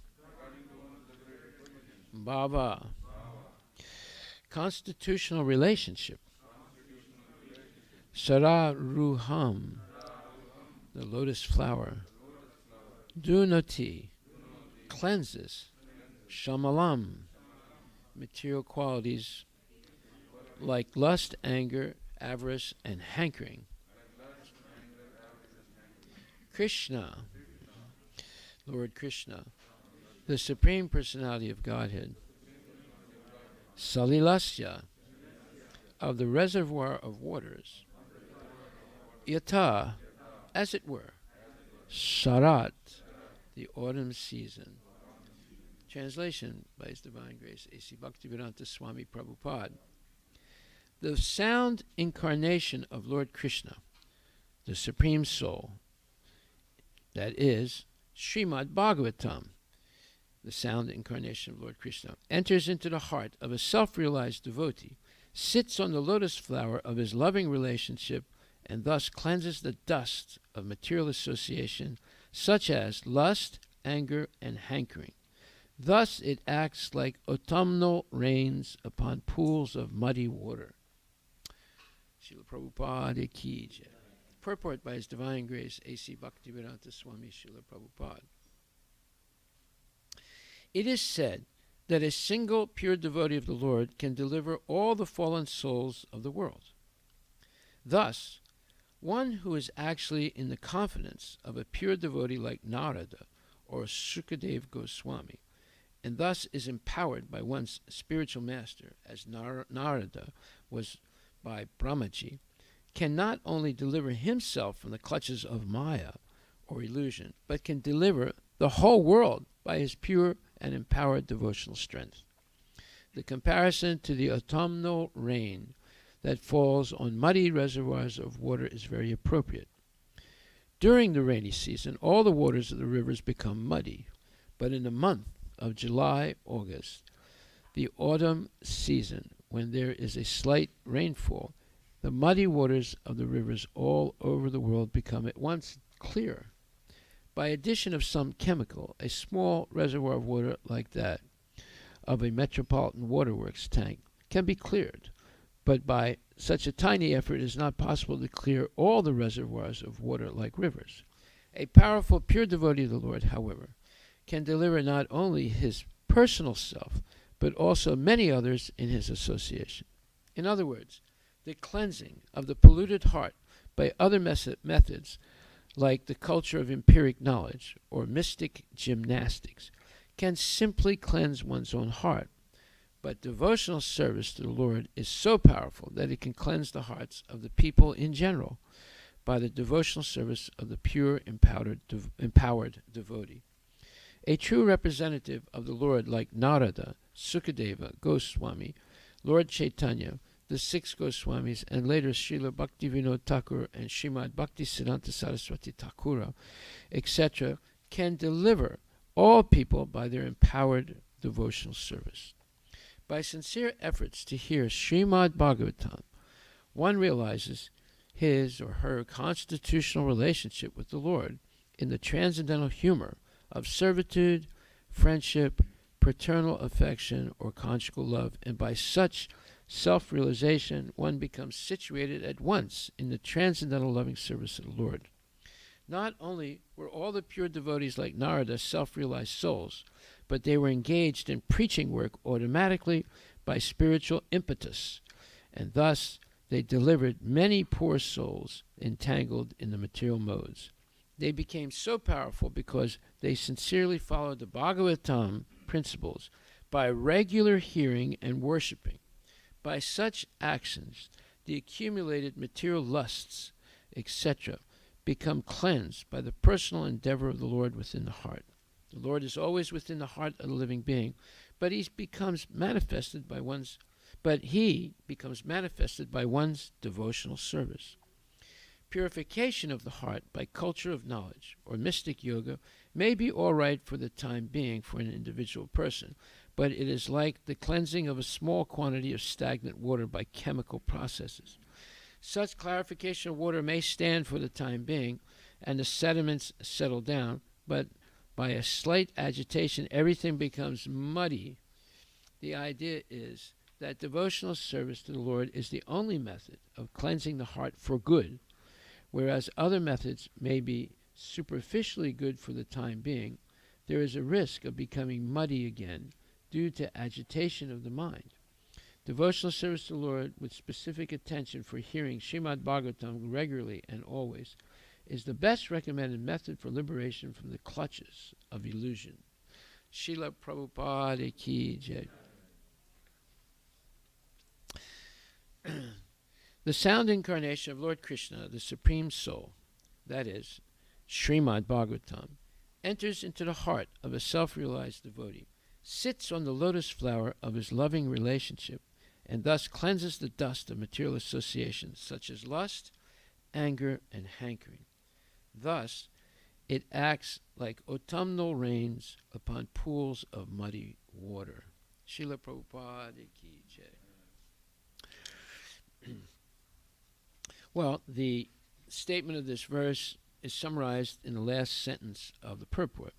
Bhava, constitutional relationship. Sararuham, the lotus flower. Dunati, cleanses. Shamalam, material qualities like lust, anger, avarice, and hankering. Krishna, Lord Krishna, the Supreme Personality of Godhead. Salilasya, of the reservoir of waters, Yata, as it were, Sharat, the autumn season. Translation by His Divine Grace, A.C. Bhaktivedanta Swami Prabhupada. The sound incarnation of Lord Krishna, the Supreme Soul, that is, Srimad Bhagavatam, the sound incarnation of Lord Krishna, enters into the heart of a self-realized devotee, sits on the lotus flower of his loving relationship, and thus cleanses the dust of material association, such as lust, anger, and hankering. Thus it acts like autumnal rains upon pools of muddy water. Srila Prabhupada Ki Jai. Purport by His Divine Grace, A.C. Bhaktivedanta Swami Srila Prabhupada. It is said that a single pure devotee of the Lord can deliver all the fallen souls of the world. Thus, one who is actually in the confidence of a pure devotee like Narada or Sukadeva Goswami, and thus is empowered by one's spiritual master, as Narada was by Brahmaji, can not only deliver himself from the clutches of Maya or illusion, but can deliver the whole world by his pure and empowered devotional strength. The comparison to the autumnal rain that falls on muddy reservoirs of water is very appropriate. During the rainy season, all the waters of the rivers become muddy, but in the month of July, August, the autumn season, when there is a slight rainfall, the muddy waters of the rivers all over the world become at once clear. By addition of some chemical, a small reservoir of water like that of a metropolitan waterworks tank can be cleared, but by such a tiny effort it is not possible to clear all the reservoirs of water like rivers. A powerful, pure devotee of the Lord, however, can deliver not only his personal self, but also many others in his association. In other words, the cleansing of the polluted heart by other methods, like the culture of empiric knowledge or mystic gymnastics, can simply cleanse one's own heart. But devotional service to the Lord is so powerful that it can cleanse the hearts of the people in general by the devotional service of the pure, empowered devotee. A true representative of the Lord like Narada, Sukadeva, Goswami, Lord Chaitanya, the six Goswamis, and later Srila Bhaktivinoda Thakur and Srimad Bhaktisiddhanta Saraswati Thakura, etc., can deliver all people by their empowered devotional service. By sincere efforts to hear Srimad Bhagavatam, one realizes his or her constitutional relationship with the Lord in the transcendental humor of servitude, friendship, paternal affection, or conjugal love, and by such self-realization one becomes situated at once in the transcendental loving service of the Lord. Not only were all the pure devotees like Narada self-realized souls, but they were engaged in preaching work automatically by spiritual impetus, and thus they delivered many poor souls entangled in the material modes. They became so powerful because they sincerely followed the Bhagavatam principles by regular hearing and worshipping. By such actions, the accumulated material lusts, etc., become cleansed by the personal endeavor of the Lord within the heart. The Lord is always within the heart of the living being, but he becomes manifested by one's devotional service. Purification of the heart by culture of knowledge or mystic yoga may be all right for the time being for an individual person, but it is like the cleansing of a small quantity of stagnant water by chemical processes. Such clarification of water may stand for the time being, and the sediments settle down, but by a slight agitation, everything becomes muddy. The idea is that devotional service to the Lord is the only method of cleansing the heart for good, whereas other methods may be superficially good for the time being. There is a risk of becoming muddy again due to agitation of the mind. Devotional service to the Lord with specific attention for hearing Srimad Bhagavatam regularly and always is the best recommended method for liberation from the clutches of illusion. Srila Prabhupada Ki Jai. The sound incarnation of Lord Krishna, the Supreme Soul, that is, Srimad Bhagavatam, enters into the heart of a self-realized devotee, sits on the lotus flower of his loving relationship, and thus cleanses the dust of material associations such as lust, anger, and hankering. Thus, it acts like autumnal rains upon pools of muddy water. Srila Prabhupada ki jai. Well, the statement of this verse is summarized in the last sentence of the purport.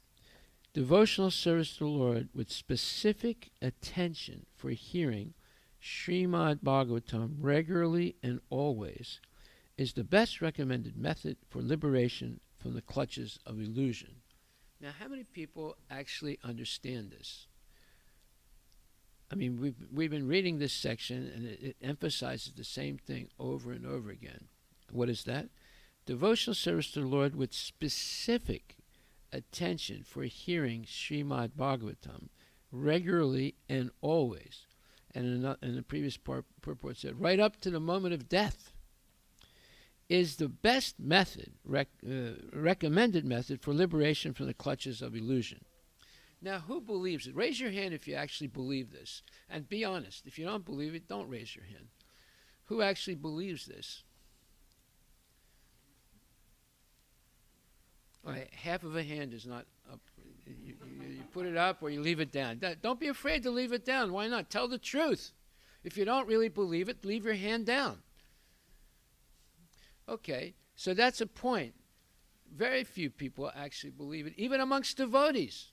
Devotional service to the Lord with specific attention for hearing Srimad Bhagavatam regularly and always is the best recommended method for liberation from the clutches of illusion. Now, how many people actually understand this? I mean, we've been reading this section, and it emphasizes the same thing over and over again. What is that? Devotional service to the Lord with specific attention for hearing Srimad Bhagavatam regularly and always. And in the previous purport said, right up to the moment of death, is the best method, recommended method for liberation from the clutches of illusion. Now, who believes it? Raise your hand if you actually believe this. And be honest. If you don't believe it, don't raise your hand. Who actually believes this? All right, half of a hand is not up. You put it up or you leave it down. Don't be afraid to leave it down. Why not? Tell the truth. If you don't really believe it, leave your hand down. Okay, so that's a point. Very few people actually believe it, even amongst devotees.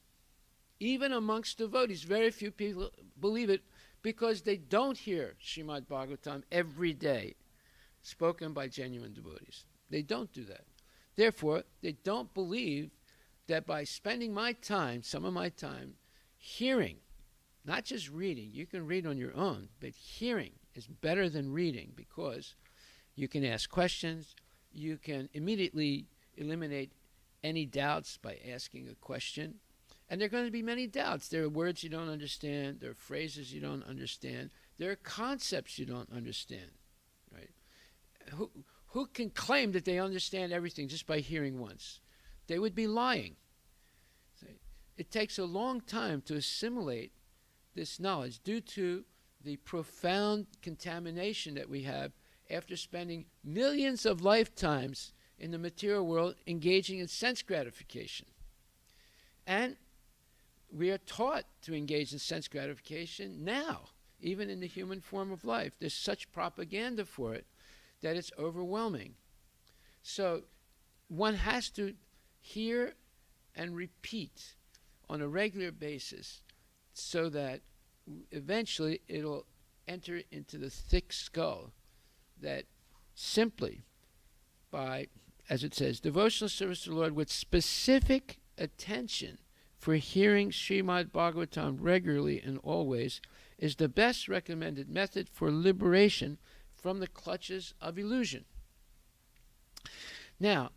Even amongst devotees, very few people believe it because they don't hear Srimad Bhagavatam every day spoken by genuine devotees. They don't do that. Therefore, they don't believe that by spending my time, some of my time, hearing, not just reading, you can read on your own, but hearing is better than reading because you can ask questions, you can immediately eliminate any doubts by asking a question. And there are going to be many doubts. There are words you don't understand, there are phrases you don't understand, there are concepts you don't understand, right? Who can claim that they understand everything just by hearing once? They would be lying. It takes a long time to assimilate this knowledge due to the profound contamination that we have after spending millions of lifetimes in the material world engaging in sense gratification. And we are taught to engage in sense gratification now, even in the human form of life. There's such propaganda for it that it's overwhelming. So one has to hear and repeat on a regular basis so that eventually it'll enter into the thick skull that simply by, as it says, devotional service to the Lord with specific attention for hearing Srimad Bhagavatam regularly and always is the best recommended method for liberation from the clutches of illusion. Now,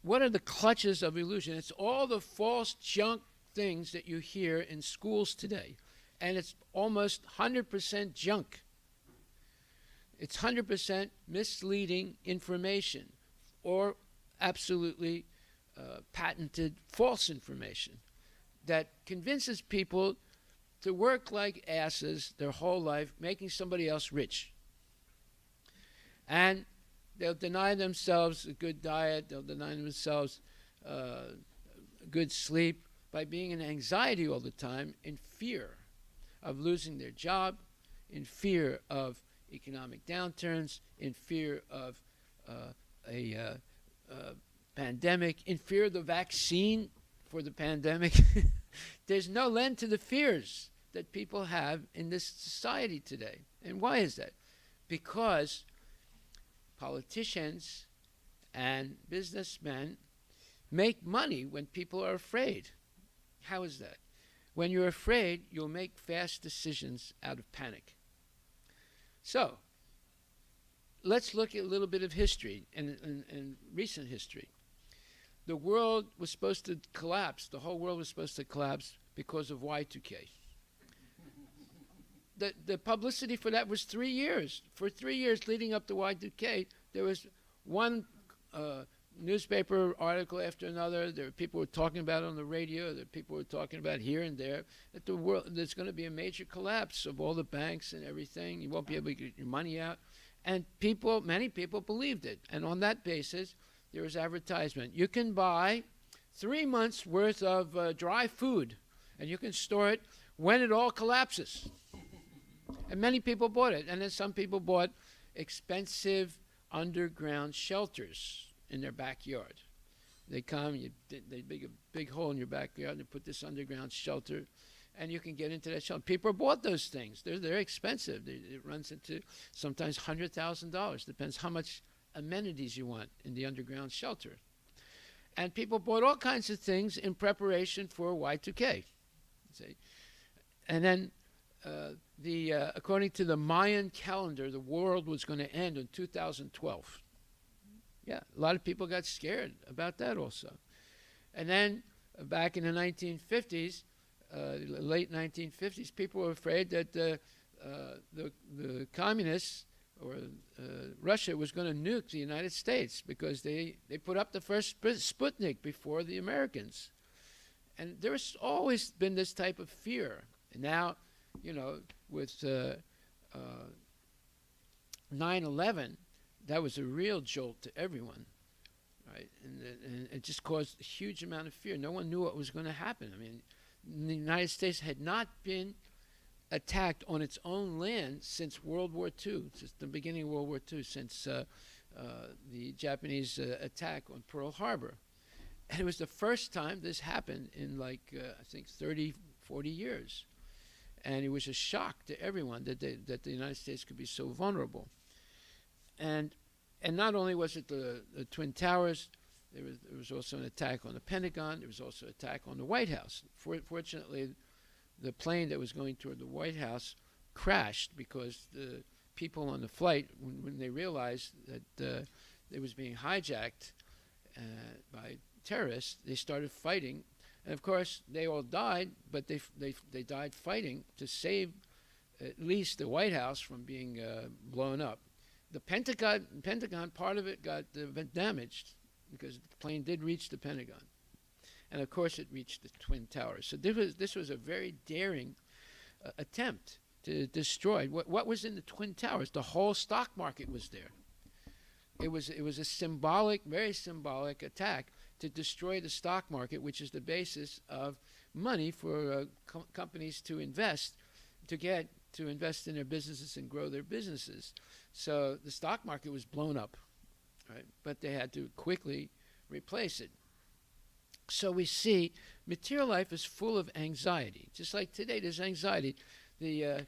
what are the clutches of illusion? It's all the false junk things that you hear in schools today. And it's almost 100% junk. It's 100% misleading information or absolutely patented false information that convinces people to work like asses their whole life, making somebody else rich. And they'll deny themselves a good diet, they'll deny themselves good sleep by being in anxiety all the time, in fear of losing their job, in fear of economic downturns, in fear of a pandemic, in fear of the vaccine for the pandemic. There's no end to the fears that people have in this society today. And why is that? Because politicians and businessmen make money when people are afraid. How is that? When you're afraid, you'll make fast decisions out of panic. So, let's look at a little bit of history and recent history. The world was supposed to collapse. The whole world was supposed to collapse because of Y2K. the publicity for that was 3 years. For 3 years leading up to Y2K, there was one newspaper article after another. There were people who were talking about it on the radio. There were people who were talking about here and there that there's going to be a major collapse of all the banks and everything. You won't be able to get your money out. And many people believed it. And on that basis, there was advertisement. You can buy 3 months worth of dry food, and you can store it when it all collapses. And many people bought it. And then some people bought expensive underground shelters in their backyard. They come, they dig a big hole in your backyard and they put this underground shelter, and you can get into that shelter. People bought those things. They're expensive. It runs into sometimes $100,000. Depends how much amenities you want in the underground shelter. And people bought all kinds of things in preparation for Y2K. See? And then according to the Mayan calendar, the world was going to end in 2012. Yeah, a lot of people got scared about that also. And then back in the 1950s, late 1950s, people were afraid that the communists or Russia was going to nuke the United States because they put up the first Sputnik before the Americans. And there's always been this type of fear. And now, with 9/11, that was a real jolt to everyone, right? And it just caused a huge amount of fear. No one knew what was going to happen. I mean, the United States had not been attacked on its own land since World War II, since the beginning of World War II, since the Japanese attack on Pearl Harbor. And it was the first time this happened in I think 30, 40 years. And it was a shock to everyone that the United States could be so vulnerable. And not only was it the Twin Towers, there was also an attack on the Pentagon. There was also an attack on the White House. Fortunately, the plane that was going toward the White House crashed because the people on the flight, when they realized that it was being hijacked by terrorists, they started fighting. And of course, they all died, but they died fighting to save at least the White House from being blown up. The Pentagon, part of it got damaged because the plane did reach the Pentagon. And of course, it reached the Twin Towers. So this was a very daring attempt to destroy. What was in the Twin Towers? The whole stock market was there. It was a symbolic, very symbolic attack to destroy the stock market, which is the basis of money for companies to invest, to invest in their businesses and grow their businesses. So the stock market was blown up, right? But they had to quickly replace it. So we see material life is full of anxiety. Just like today, there's anxiety. The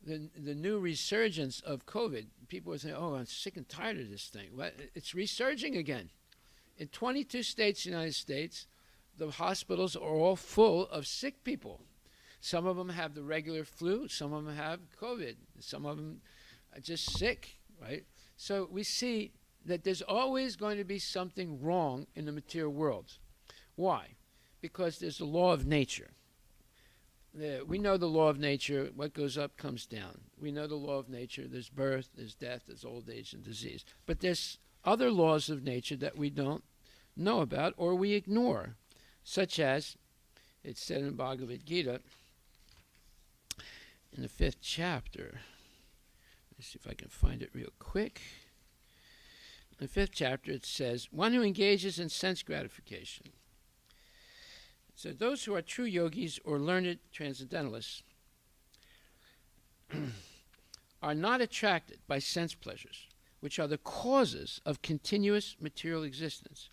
new resurgence of COVID, people are saying, "Oh, I'm sick and tired of this thing." Well, it's resurging again. In 22 states, United States, the hospitals are all full of sick people. Some of them have the regular flu. Some of them have COVID. Some of them are just sick, right? So we see that there's always going to be something wrong in the material world. Why? Because there's the law of nature. We know the law of nature. What goes up comes down. We know the law of nature. There's birth, there's death, there's old age and disease. But there's other laws of nature that we don't know about or we ignore, such as it's said in Bhagavad Gita in the 5th chapter. Let's see if I can find it real quick. In the 5th chapter it says, one who engages in sense gratification. So those who are true yogis or learned transcendentalists are not attracted by sense pleasures, which are the causes of continuous material existence.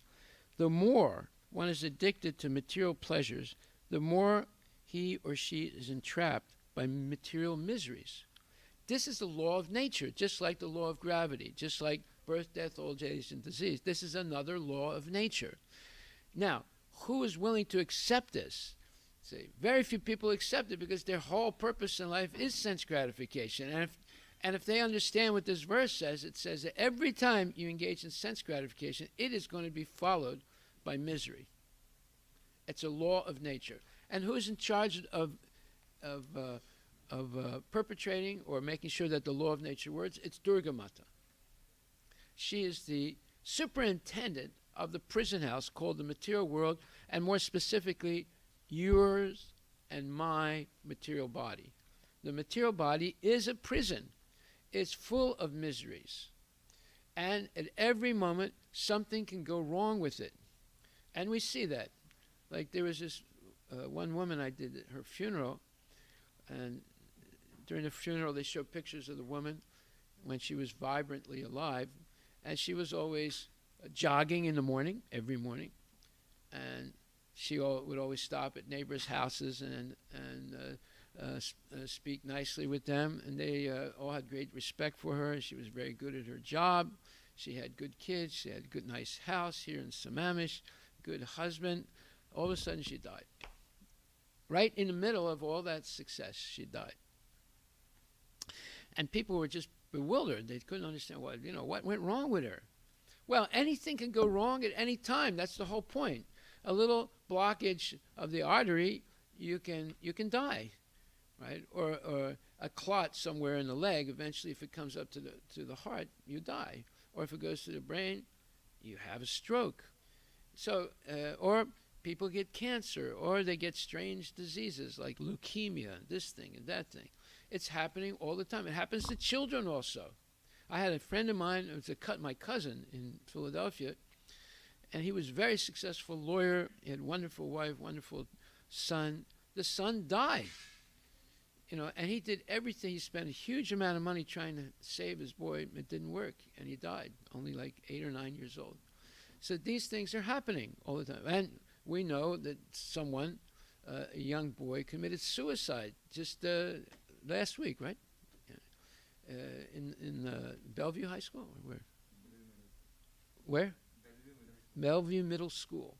The more one is addicted to material pleasures, the more he or she is entrapped by material miseries. This is the law of nature, just like the law of gravity, just like birth, death, old age, and disease. This is another law of nature. Now, who is willing to accept this? See, very few people accept it because their whole purpose in life is sense gratification. And if they understand what this verse says, it says that every time you engage in sense gratification, it is going to be followed by misery. It's a law of nature. And who is in charge of perpetrating or making sure that the law of nature works, it's Durga Mata. She is the superintendent of the prison house called the material world, and more specifically, yours and my material body. The material body is a prison. It's full of miseries. And at every moment, something can go wrong with it. And we see that. Like there was this one woman I did at her funeral, and during the funeral they showed pictures of the woman when she was vibrantly alive, and she was always jogging in the morning, every morning, and she would always stop at neighbors' houses and speak nicely with them, and they all had great respect for her. She was very good at her job. She had good kids. She had a good, nice house here in Sammamish, good husband. All of a sudden, she died. Right in the middle of all that success, she died. And people were just bewildered. They couldn't understand what went wrong with her. Well, anything can go wrong at any time. That's the whole point. A little blockage of the artery, you can die, right? Or a clot somewhere in the leg. Eventually, if it comes up to the heart, you die. Or if it goes to the brain, you have a stroke. So, or people get cancer, or they get strange diseases like leukemia, this thing and that thing. It's happening all the time. It happens to children also. I had a friend of mine, it was my cousin in Philadelphia, and he was a very successful lawyer. He had a wonderful wife, wonderful son. The son died, and he did everything. He spent a huge amount of money trying to save his boy. It didn't work, and he died, only like 8 or 9 years old. So these things are happening all the time. And we know that someone, a young boy, committed suicide just last week, right? In Bellevue High School, or where? Where? Bellevue Middle School.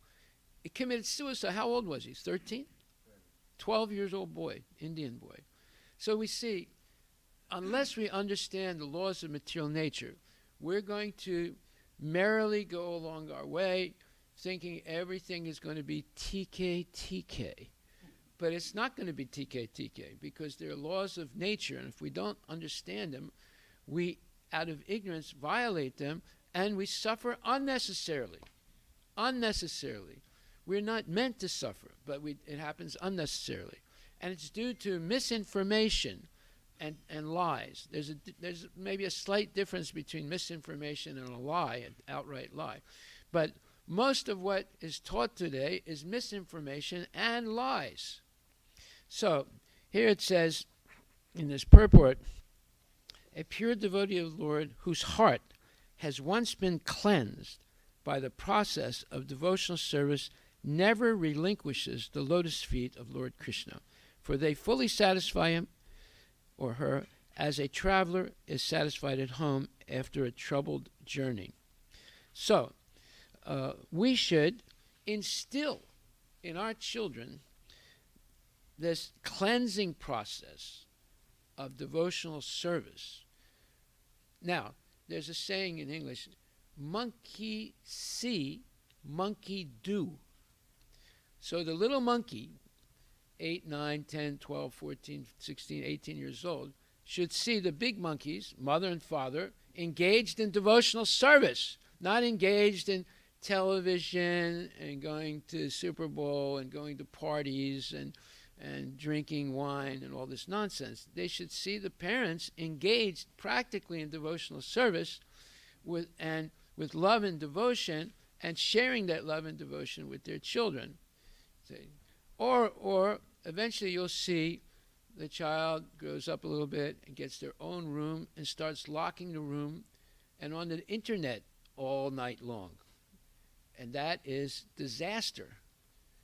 He committed suicide. How old was he? 13? 12 years old boy, Indian boy. So we see, unless we understand the laws of material nature, we're going to merrily go along our way thinking everything is going to be TK. But it's not going to be TK, because there are laws of nature, and if we don't understand them, we, out of ignorance, violate them, and we suffer unnecessarily. Unnecessarily. We're not meant to suffer, but it happens unnecessarily. And it's due to misinformation and lies. There's maybe a slight difference between misinformation and a lie, an outright lie. But most of what is taught today is misinformation and lies. So here it says in this purport, a pure devotee of the Lord whose heart has once been cleansed by the process of devotional service never relinquishes the lotus feet of Lord Krishna, for they fully satisfy him or her as a traveler is satisfied at home after a troubled journey. So we should instill in our children this cleansing process of devotional service. Now, there's a saying in English, monkey see, monkey do. So the little monkey, 8, 9, 10, 12, 14, 16, 18 years old, should see the big monkeys, mother and father, engaged in devotional service, not engaged in television and going to Super Bowl and going to parties and drinking wine and all this nonsense. They should see the parents engaged practically in devotional service with love and devotion, and sharing that love and devotion with their children. See? Or eventually you'll see the child grows up a little bit and gets their own room and starts locking the room and on the internet all night long. And that is disaster,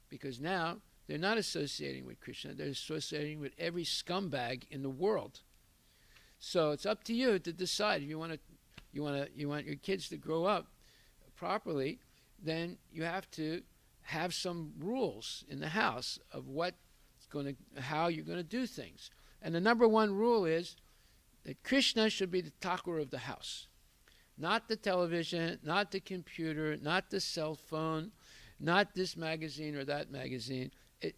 because now they're not associating with Krishna, they're associating with every scumbag in the world. So it's up to you to decide if you want your kids to grow up properly. Then you have to have some rules in the house of how you're going to do things. And the number one rule is that Krishna should be the Thakur of the house, not the television, not the computer, not the cell phone, not this magazine or that magazine.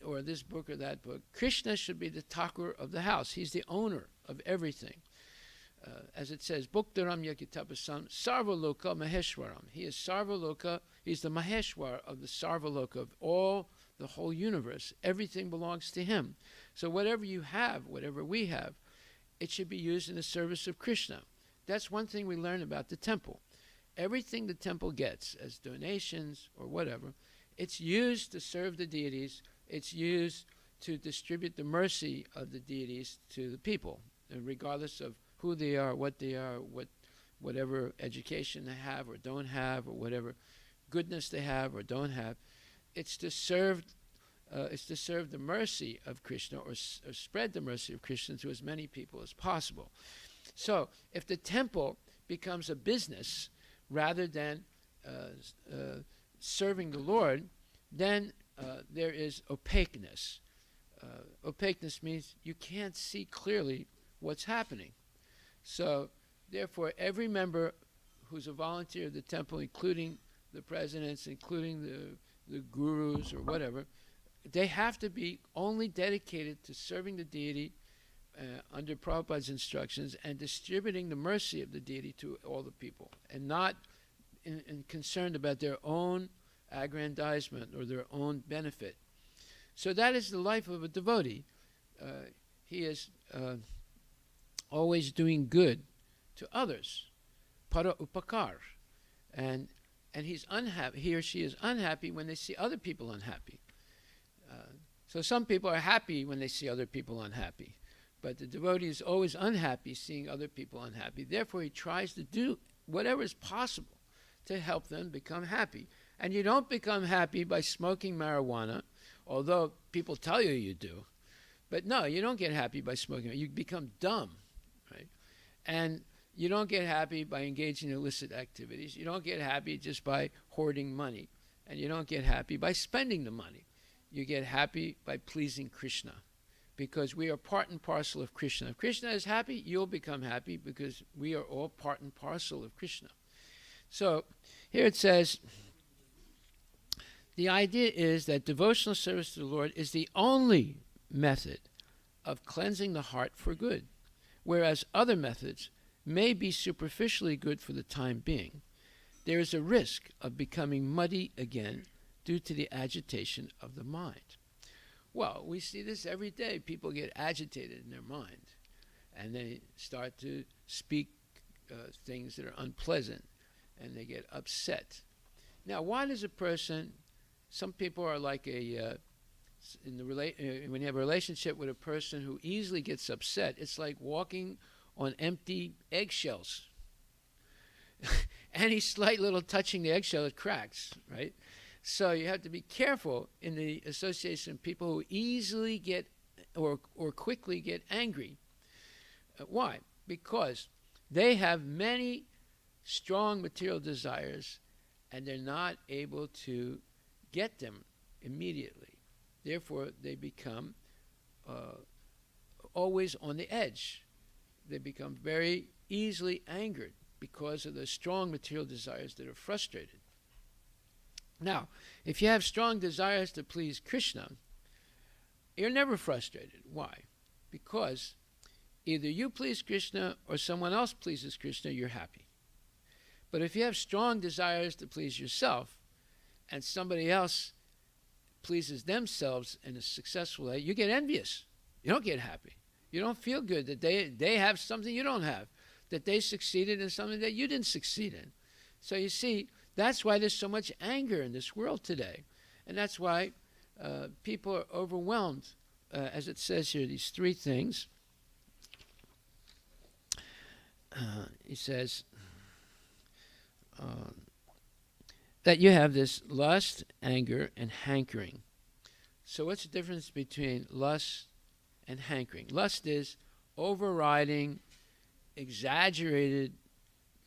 or this book or that book. Krishna should be the thakur of the house. He's the owner of everything. As it says, Bhuktaram Yakitapasam Sarvaloka Maheshwaram. He is Sarvaloka. He's the Maheshwar of the Sarvaloka, of all the whole universe. Everything belongs to him. So whatever you have, whatever we have, it should be used in the service of Krishna. That's one thing we learn about the temple. Everything the temple gets as donations or whatever, it's used to serve the deities. It's used to distribute the mercy of the deities to the people, regardless of who they are, whatever education they have or don't have, or whatever goodness they have or don't have. It's to serve the mercy of Krishna, or spread the mercy of Krishna to as many people as possible. So if the temple becomes a business rather than serving the Lord, then there is opaqueness. Opaqueness means you can't see clearly what's happening. So therefore, every member who's a volunteer of the temple, including the presidents, including the gurus or whatever, they have to be only dedicated to serving the deity under Prabhupada's instructions and distributing the mercy of the deity to all the people, and not concerned about their own aggrandizement or their own benefit. So that is the life of a devotee. He is always doing good to others, para upakar, and he's unhappy. He or she is unhappy when they see other people unhappy. So some people are happy when they see other people unhappy, but the devotee is always unhappy seeing other people unhappy. Therefore, he tries to do whatever is possible to help them become happy. And you don't become happy by smoking marijuana, although people tell you you do. But no, you don't get happy by smoking. You become dumb, right? And you don't get happy by engaging in illicit activities. You don't get happy just by hoarding money. And you don't get happy by spending the money. You get happy by pleasing Krishna, because we are part and parcel of Krishna. If Krishna is happy, you'll become happy, because we are all part and parcel of Krishna. So here it says, the idea is that devotional service to the Lord is the only method of cleansing the heart for good, whereas other methods may be superficially good for the time being. There is a risk of becoming muddy again due to the agitation of the mind. Well, we see this every day. People get agitated in their mind, and they start to speak things that are unpleasant, and they get upset. Now, why does a person... Some people are like when you have a relationship with a person who easily gets upset, it's like walking on empty eggshells. Any slight little touching the eggshell, it cracks, right? So you have to be careful in the association of people who easily get or quickly get angry. Why? Because they have many strong material desires, and they're not able to get them immediately. Therefore, they become always on the edge. They become very easily angered because of the strong material desires that are frustrated. Now, if you have strong desires to please Krishna, you're never frustrated. Why? Because either you please Krishna or someone else pleases Krishna, you're happy. But if you have strong desires to please yourself, and somebody else pleases themselves in a successful way, you get envious. You don't get happy. You don't feel good that they have something you don't have, that they succeeded in something that you didn't succeed in. So you see, that's why there's so much anger in this world today. And that's why people are overwhelmed, as it says here, these three things. He says... that you have this lust, anger, and hankering. So what's the difference between lust and hankering? Lust is overriding, exaggerated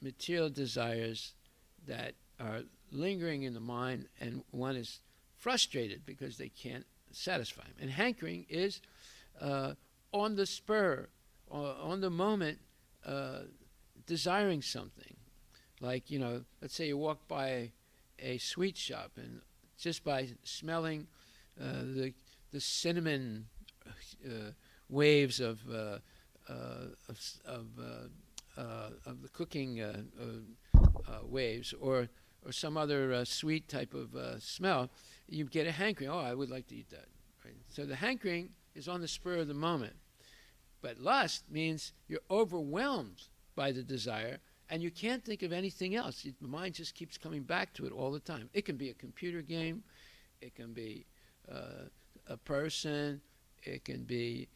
material desires that are lingering in the mind, and one is frustrated because they can't satisfy them. And hankering is on the spur, on the moment, desiring something. Like, let's say you walk by a sweet shop, and just by smelling the the cinnamon waves of the cooking waves, or some other sweet type of smell, you get a hankering. Oh, I would like to eat that. Right? So the hankering is on the spur of the moment. But lust means you're overwhelmed by the desire, and you can't think of anything else. The mind just keeps coming back to it all the time. It can be a computer game. It can be a person. It can be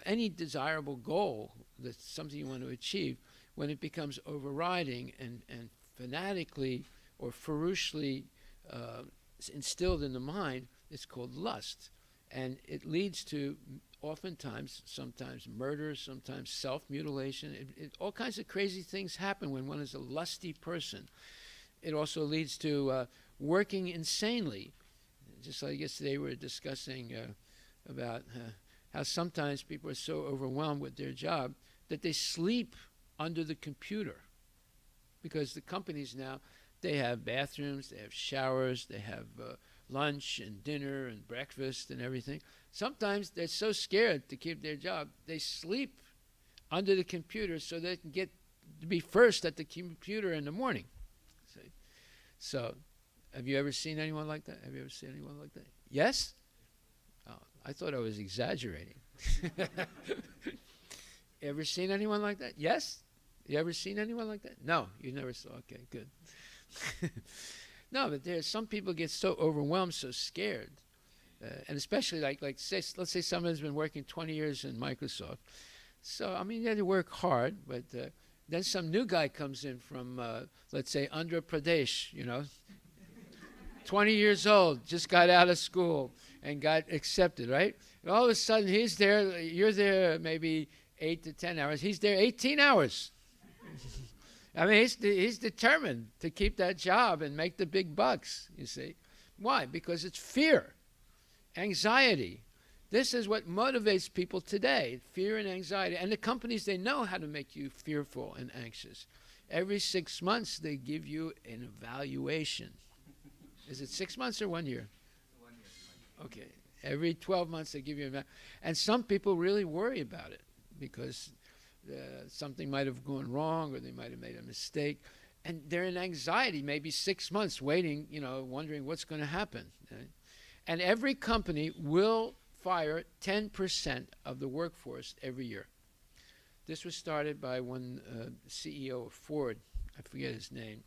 any desirable goal, that's something you want to achieve. When it becomes overriding and fanatically or ferociously instilled in the mind, it's called lust. And it leads to oftentimes, sometimes murder, sometimes self-mutilation. All kinds of crazy things happen when one is a lusty person. It also leads to working insanely. Just like yesterday we were discussing about how sometimes people are so overwhelmed with their job that they sleep under the computer. Because the companies now, they have bathrooms, they have showers, they have lunch and dinner and breakfast and everything. Sometimes they're so scared to keep their job, they sleep under the computer so they can get to be first at the computer in the morning. See? So, have you ever seen anyone like that? Have you ever seen anyone like that? Yes? Oh, I thought I was exaggerating. Ever seen anyone like that? Yes? You ever seen anyone like that? No, you never saw. Okay, good. No, but there's some people get so overwhelmed, so scared. And especially let's say someone's been working 20 years in Microsoft. So, I mean, they had to work hard, but then some new guy comes in from, let's say, Andhra Pradesh, 20 years old, just got out of school and got accepted, right? And all of a sudden, he's there, you're there maybe 8 to 10 hours. He's there 18 hours. I mean, he's determined to keep that job and make the big bucks, you see. Why? Because it's fear, anxiety. This is what motivates people today, fear and anxiety. And the companies, they know how to make you fearful and anxious. Every 6 months, they give you an evaluation. Is it 6 months or 1 year? 1 year. Okay. Every 12 months, they give you an evaluation. And some people really worry about it because something might have gone wrong, or they might have made a mistake, and they're in anxiety, maybe 6 months waiting, wondering what's going to happen. Right? And every company will fire 10% of the workforce every year. This was started by one CEO of Ford, I forget his name,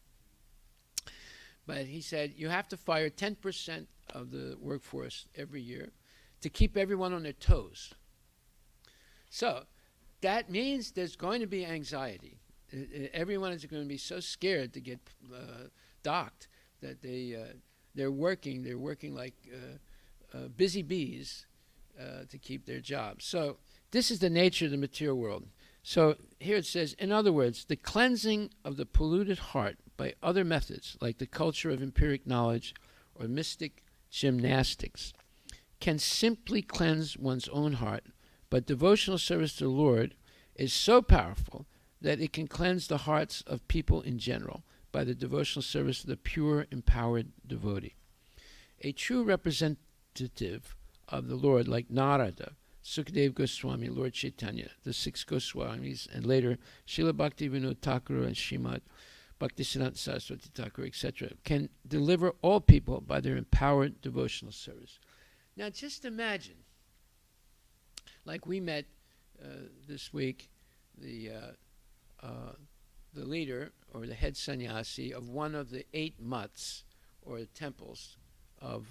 but he said you have to fire 10% of the workforce every year to keep everyone on their toes. So that means there's going to be anxiety. Everyone is going to be so scared to get docked that they're working like busy bees to keep their jobs. So this is the nature of the material world. So here it says, in other words, the cleansing of the polluted heart by other methods, like the culture of empiric knowledge or mystic gymnastics, can simply cleanse one's own heart, but devotional service to the Lord is so powerful that it can cleanse the hearts of people in general by the devotional service of the pure, empowered devotee. A true representative of the Lord, like Narada, Sukadeva Goswami, Lord Chaitanya, the 6 Goswamis, and later Srila Bhaktivinoda Thakur and Srimad Bhaktisiddhanta Saraswati Thakur, etc., can deliver all people by their empowered devotional service. Now just imagine, like we met this week, the leader or the head sannyasi of one of the 8 mutts or temples of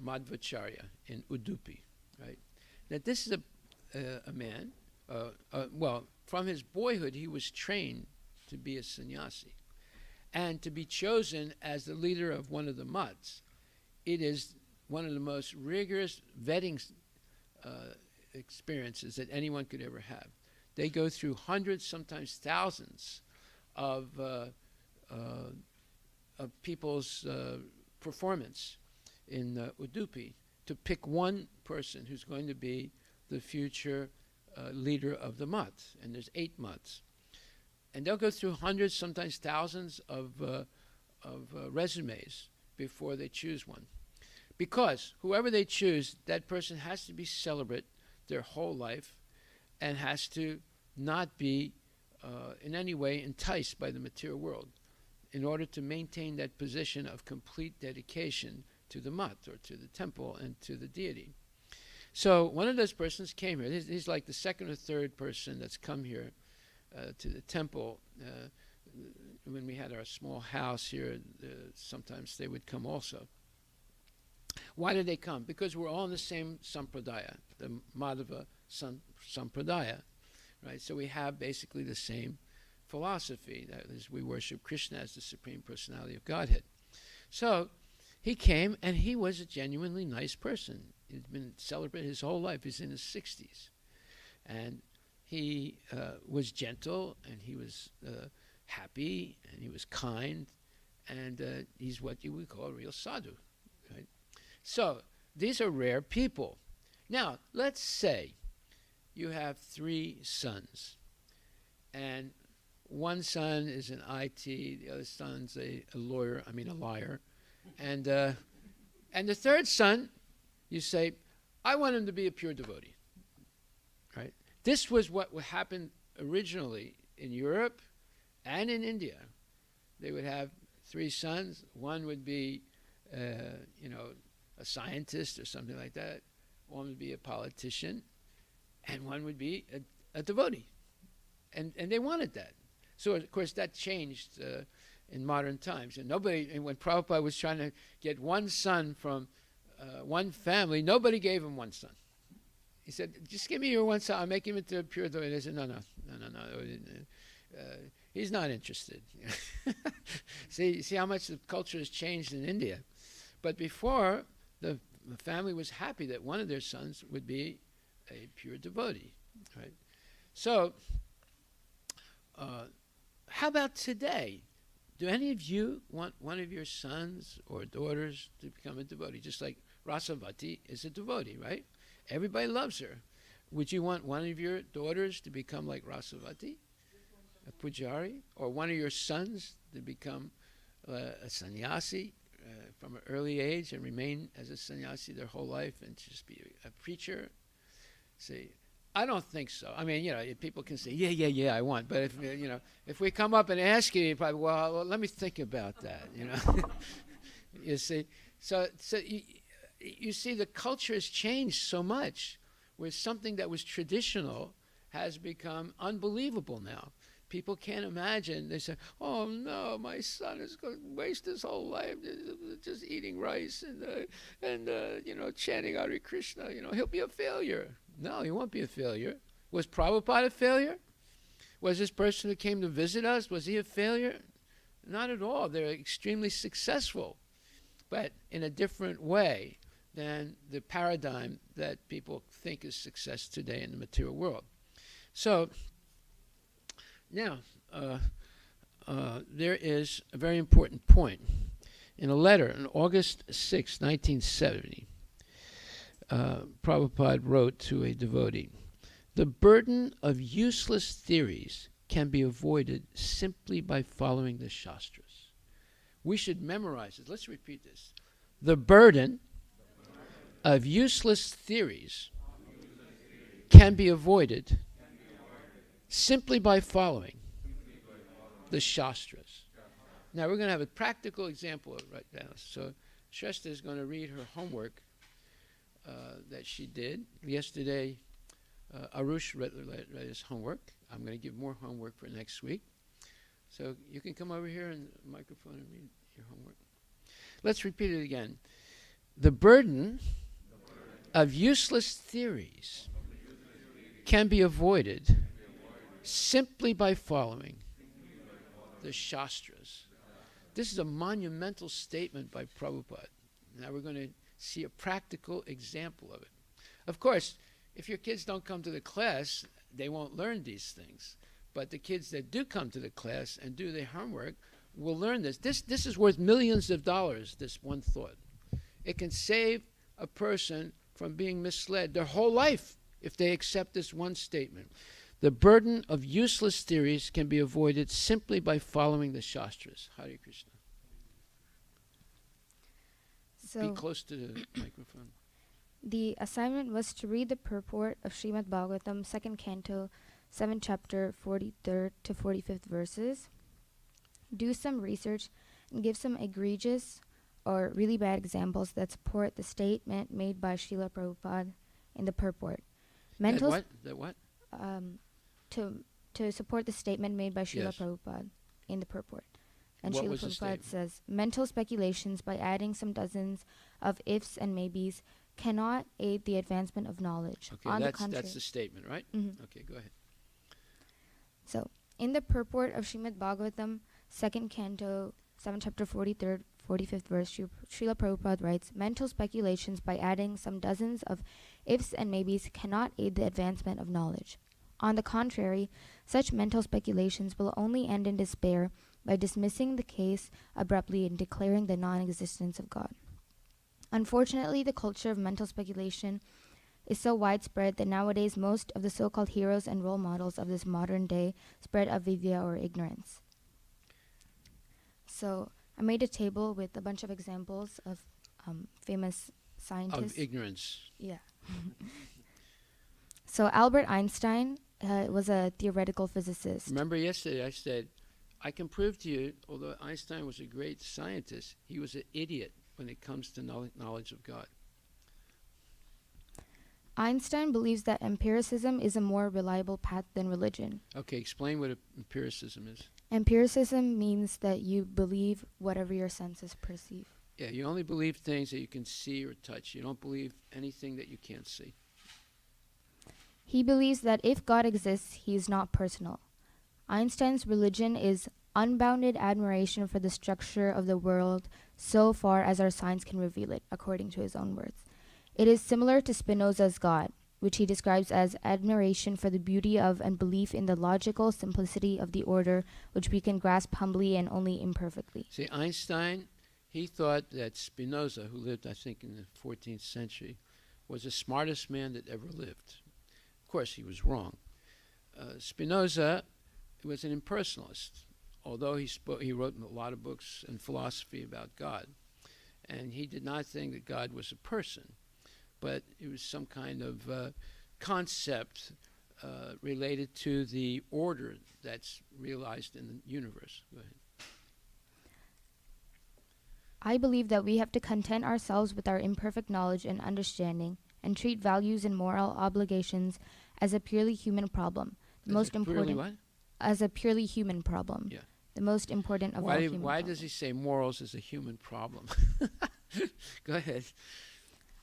Madhvacharya in Udupi, right? That this is a man, well, from his boyhood he was trained to be a sannyasi. And to be chosen as the leader of one of the mutts, it is one of the most rigorous vetting experiences that anyone could ever have. They go through hundreds, sometimes thousands of people's performance in Udupi to pick one person who's going to be the future leader of the mutt. And there's 8 mutts. And they'll go through hundreds, sometimes thousands of resumes before they choose one. Because whoever they choose, that person has to be celibate their whole life and has to not be in any way enticed by the material world in order to maintain that position of complete dedication to the mat or to the temple and to the deity. So one of those persons came here. He's like the second or third person that's come here to the temple. When we had our small house here, sometimes they would come also. Why did they come? Because we're all in the same sampradaya, the Madhava sampradaya, right? So we have basically the same philosophy. That is, we worship Krishna as the Supreme Personality of Godhead. So he came, and he was a genuinely nice person. He's been celibate his whole life. He's in his 60s. And he was gentle, and he was happy, and he was kind, and he's what you would call a real sadhu, right? So these are rare people. Now, let's say you have 3 sons, and one son is an IT, the other son's a liar, and the third son, you say, I want him to be a pure devotee, right? This was what happened originally in Europe and in India. They would have 3 sons. One would be, a scientist or something like that. One would be a politician, and one would be a devotee. And they wanted that. So, of course, that changed in modern times. And when Prabhupada was trying to get one son from one family, nobody gave him one son. He said, just give me your one son, I'll make him into a pure devotee. They said, no. He's not interested. See how much the culture has changed in India. But before, the family was happy that one of their sons would be a pure devotee, right? So, how about today? Do any of you want one of your sons or daughters to become a devotee? Just like Rasavati is a devotee, right? Everybody loves her. Would you want one of your daughters to become like Rasavati, a pujari, or one of your sons to become a sannyasi from an early age and remain as a sannyasi their whole life and just be a preacher? See, I don't think so. I mean, people can say, yeah, I want. But if we come up and ask you, probably, well, let me think about that, You see, so you see the culture has changed so much where something that was traditional has become unbelievable now. People can't imagine. They say, oh, no, my son is going to waste his whole life just eating rice and chanting Hare Krishna. He'll be a failure. No, he won't be a failure. Was Prabhupada a failure? Was this person who came to visit us, was he a failure? Not at all. They're extremely successful, but in a different way than the paradigm that people think is success today in the material world. So, now, there is a very important point. In a letter on August 6, 1970, Prabhupada wrote to a devotee, the burden of useless theories can be avoided simply by following the Shastras. We should memorize it. Let's repeat this. The burden of useless theories can be avoided simply by following the Shastras. Now we're going to have a practical example of it right now. So Shrestha is going to read her homework that she did. Yesterday, Arush read his homework. I'm going to give more homework for next week. So you can come over here and the microphone and read your homework. Let's repeat it again. The burden of useless theories can be avoided simply by following the Shastras. This is a monumental statement by Prabhupada. Now we're going to see a practical example of it. Of course, if your kids don't come to the class, they won't learn these things. But the kids that do come to the class and do their homework will learn this. This is worth millions of dollars, this one thought. It can save a person from being misled their whole life if they accept this one statement. The burden of useless theories can be avoided simply by following the Shastras. Hare Krishna. Be close to the microphone. The assignment was to read the purport of Srimad Bhagavatam, 2nd Canto, 7th Chapter, 43rd to 45th verses, do some research, and give some egregious or really bad examples that support the statement made by Srila Prabhupada in the purport. That what? To support the statement made by Srila Yes. Prabhupada in the purport. And What Srila was the Prabhupada statement? says, mental speculations by adding some dozens of ifs and maybes cannot aid the advancement of knowledge. Okay, On the contrary. that's the statement, right? Mhm. Okay, go ahead. So, in the purport of Srimad Bhagavatam, 2nd Canto, 7th Chapter, 43rd, 45th verse, Srila Prabhupada writes, mental speculations by adding some dozens of ifs and maybes cannot aid the advancement of knowledge. On the contrary, such mental speculations will only end in despair by dismissing the case abruptly and declaring the non-existence of God. Unfortunately, the culture of mental speculation is so widespread that nowadays most of the so-called heroes and role models of this modern day spread avidya or ignorance. So I made a table with a bunch of examples of famous scientists. Of ignorance. Yeah. So Albert Einstein was a theoretical physicist. Remember yesterday I said, I can prove to you, although Einstein was a great scientist, he was an idiot when it comes to knowledge of God. Einstein believes that empiricism is a more reliable path than religion. Okay, explain what empiricism is. Empiricism means that you believe whatever your senses perceive. Yeah, you only believe things that you can see or touch. You don't believe anything that you can't see. He believes that if God exists, he is not personal. Einstein's religion is unbounded admiration for the structure of the world so far as our science can reveal it, according to his own words. It is similar to Spinoza's God, which he describes as admiration for the beauty of and belief in the logical simplicity of the order which we can grasp humbly and only imperfectly. See, Einstein, he thought that Spinoza, who lived, I think, in the 14th century, was the smartest man that ever lived. Of course, he was wrong. Spinoza was an impersonalist, although he wrote a lot of books and philosophy about God. And he did not think that God was a person, but it was some kind of concept related to the order that's realized in the universe. Go ahead. I believe that we have to content ourselves with our imperfect knowledge and understanding and treat values and moral obligations as a purely human problem. The most important what? as a purely human problem. Yeah. The most important of all human Why problems. does he say morals is a human problem? Go ahead.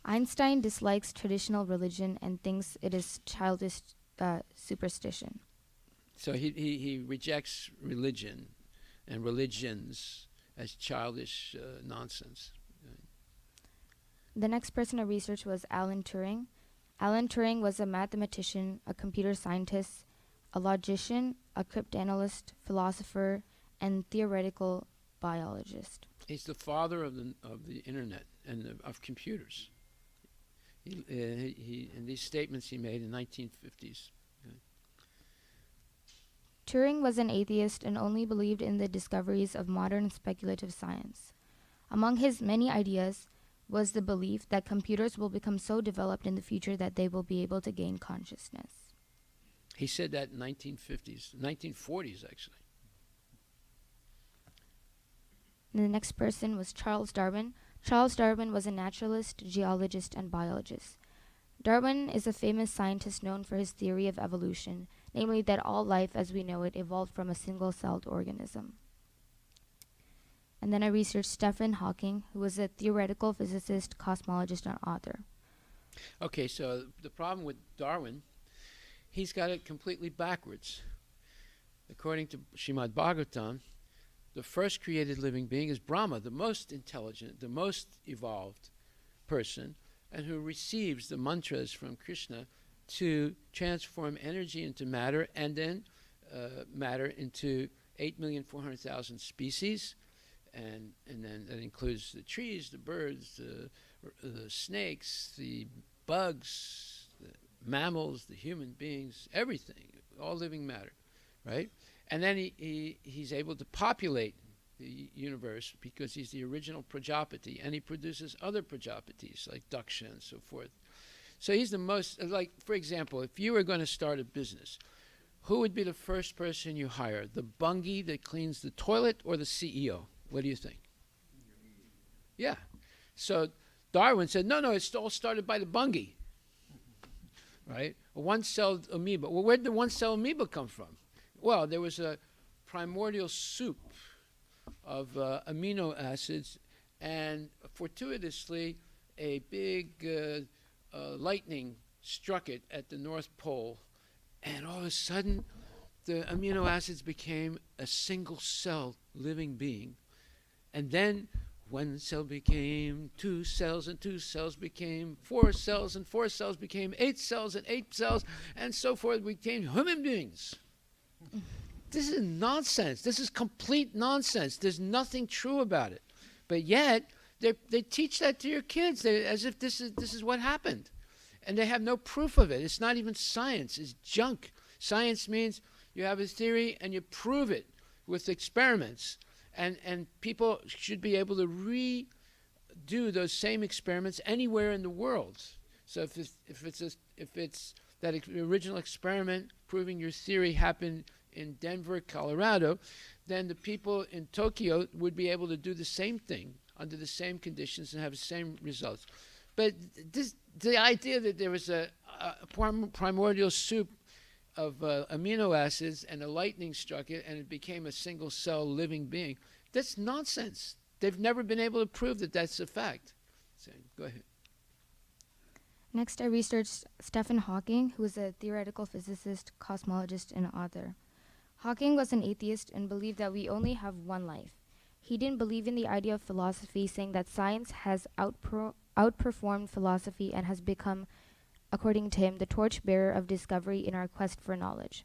Einstein dislikes traditional religion and thinks it is childish superstition. So he rejects religion and religions as childish nonsense. The next person to research was Alan Turing. Alan Turing was a mathematician, a computer scientist, a logician, a cryptanalyst, philosopher, and theoretical biologist. He's the father of the internet and of computers. He in these statements he made in 1950s. Turing was an atheist and only believed in the discoveries of modern speculative science. Among his many ideas was the belief that computers will become so developed in the future that they will be able to gain consciousness. He said that in 1950s, 1940s actually. And the next person was Charles Darwin. Charles Darwin was a naturalist, geologist, and biologist. Darwin is a famous scientist known for his theory of evolution, namely that all life as we know it evolved from a single-celled organism. And then I researched Stefan Hawking, who was a theoretical physicist, cosmologist, and author. Okay, so the problem with Darwin, he's got it completely backwards. According to Srimad Bhagavatam, the first created living being is Brahma, the most intelligent, the most evolved person, and who receives the mantras from Krishna to transform energy into matter and then matter into 8,400,000 species. And then that includes the trees, the birds, the snakes, the bugs, the mammals, the human beings, everything, all living matter, right? And then he's able to populate the universe because he's the original Prajapati, and he produces other Prajapatis like Daksha and so forth. So he's the most, like, for example, if you were going to start a business, who would be the first person you hire? The bungie that cleans the toilet or the CEO? What do you think? Yeah. So Darwin said, no, it's all started by the bungie, right? A one-celled amoeba. Well, where did the one-cell amoeba come from? Well, there was a primordial soup of amino acids, and fortuitously, a big lightning struck it at the North Pole, and all of a sudden, the amino acids became a single-cell living being. And then one cell became 2 cells, and 2 cells became 4 cells, and 4 cells became 8 cells, and 8 cells, and so forth, became human beings. This is nonsense. This is complete nonsense. There's nothing true about it. But yet, they teach that to your kids as if this is what happened. And they have no proof of it. It's not even science. It's junk. Science means you have a theory and you prove it with experiments. And people should be able to redo those same experiments anywhere in the world. So if it's that original experiment proving your theory happened in Denver, Colorado, then the people in Tokyo would be able to do the same thing under the same conditions and have the same results. But the idea that there was a primordial soup of amino acids and a lightning struck it and it became a single cell living being, that's nonsense. They've never been able to prove that that's a fact. So, go ahead. Next, I researched Stefan Hawking, who was a theoretical physicist, cosmologist, and author. Hawking was an atheist and believed that we only have one life. He didn't believe in the idea of philosophy, saying that science has outperformed philosophy and has become, according to him, the torchbearer of discovery in our quest for knowledge.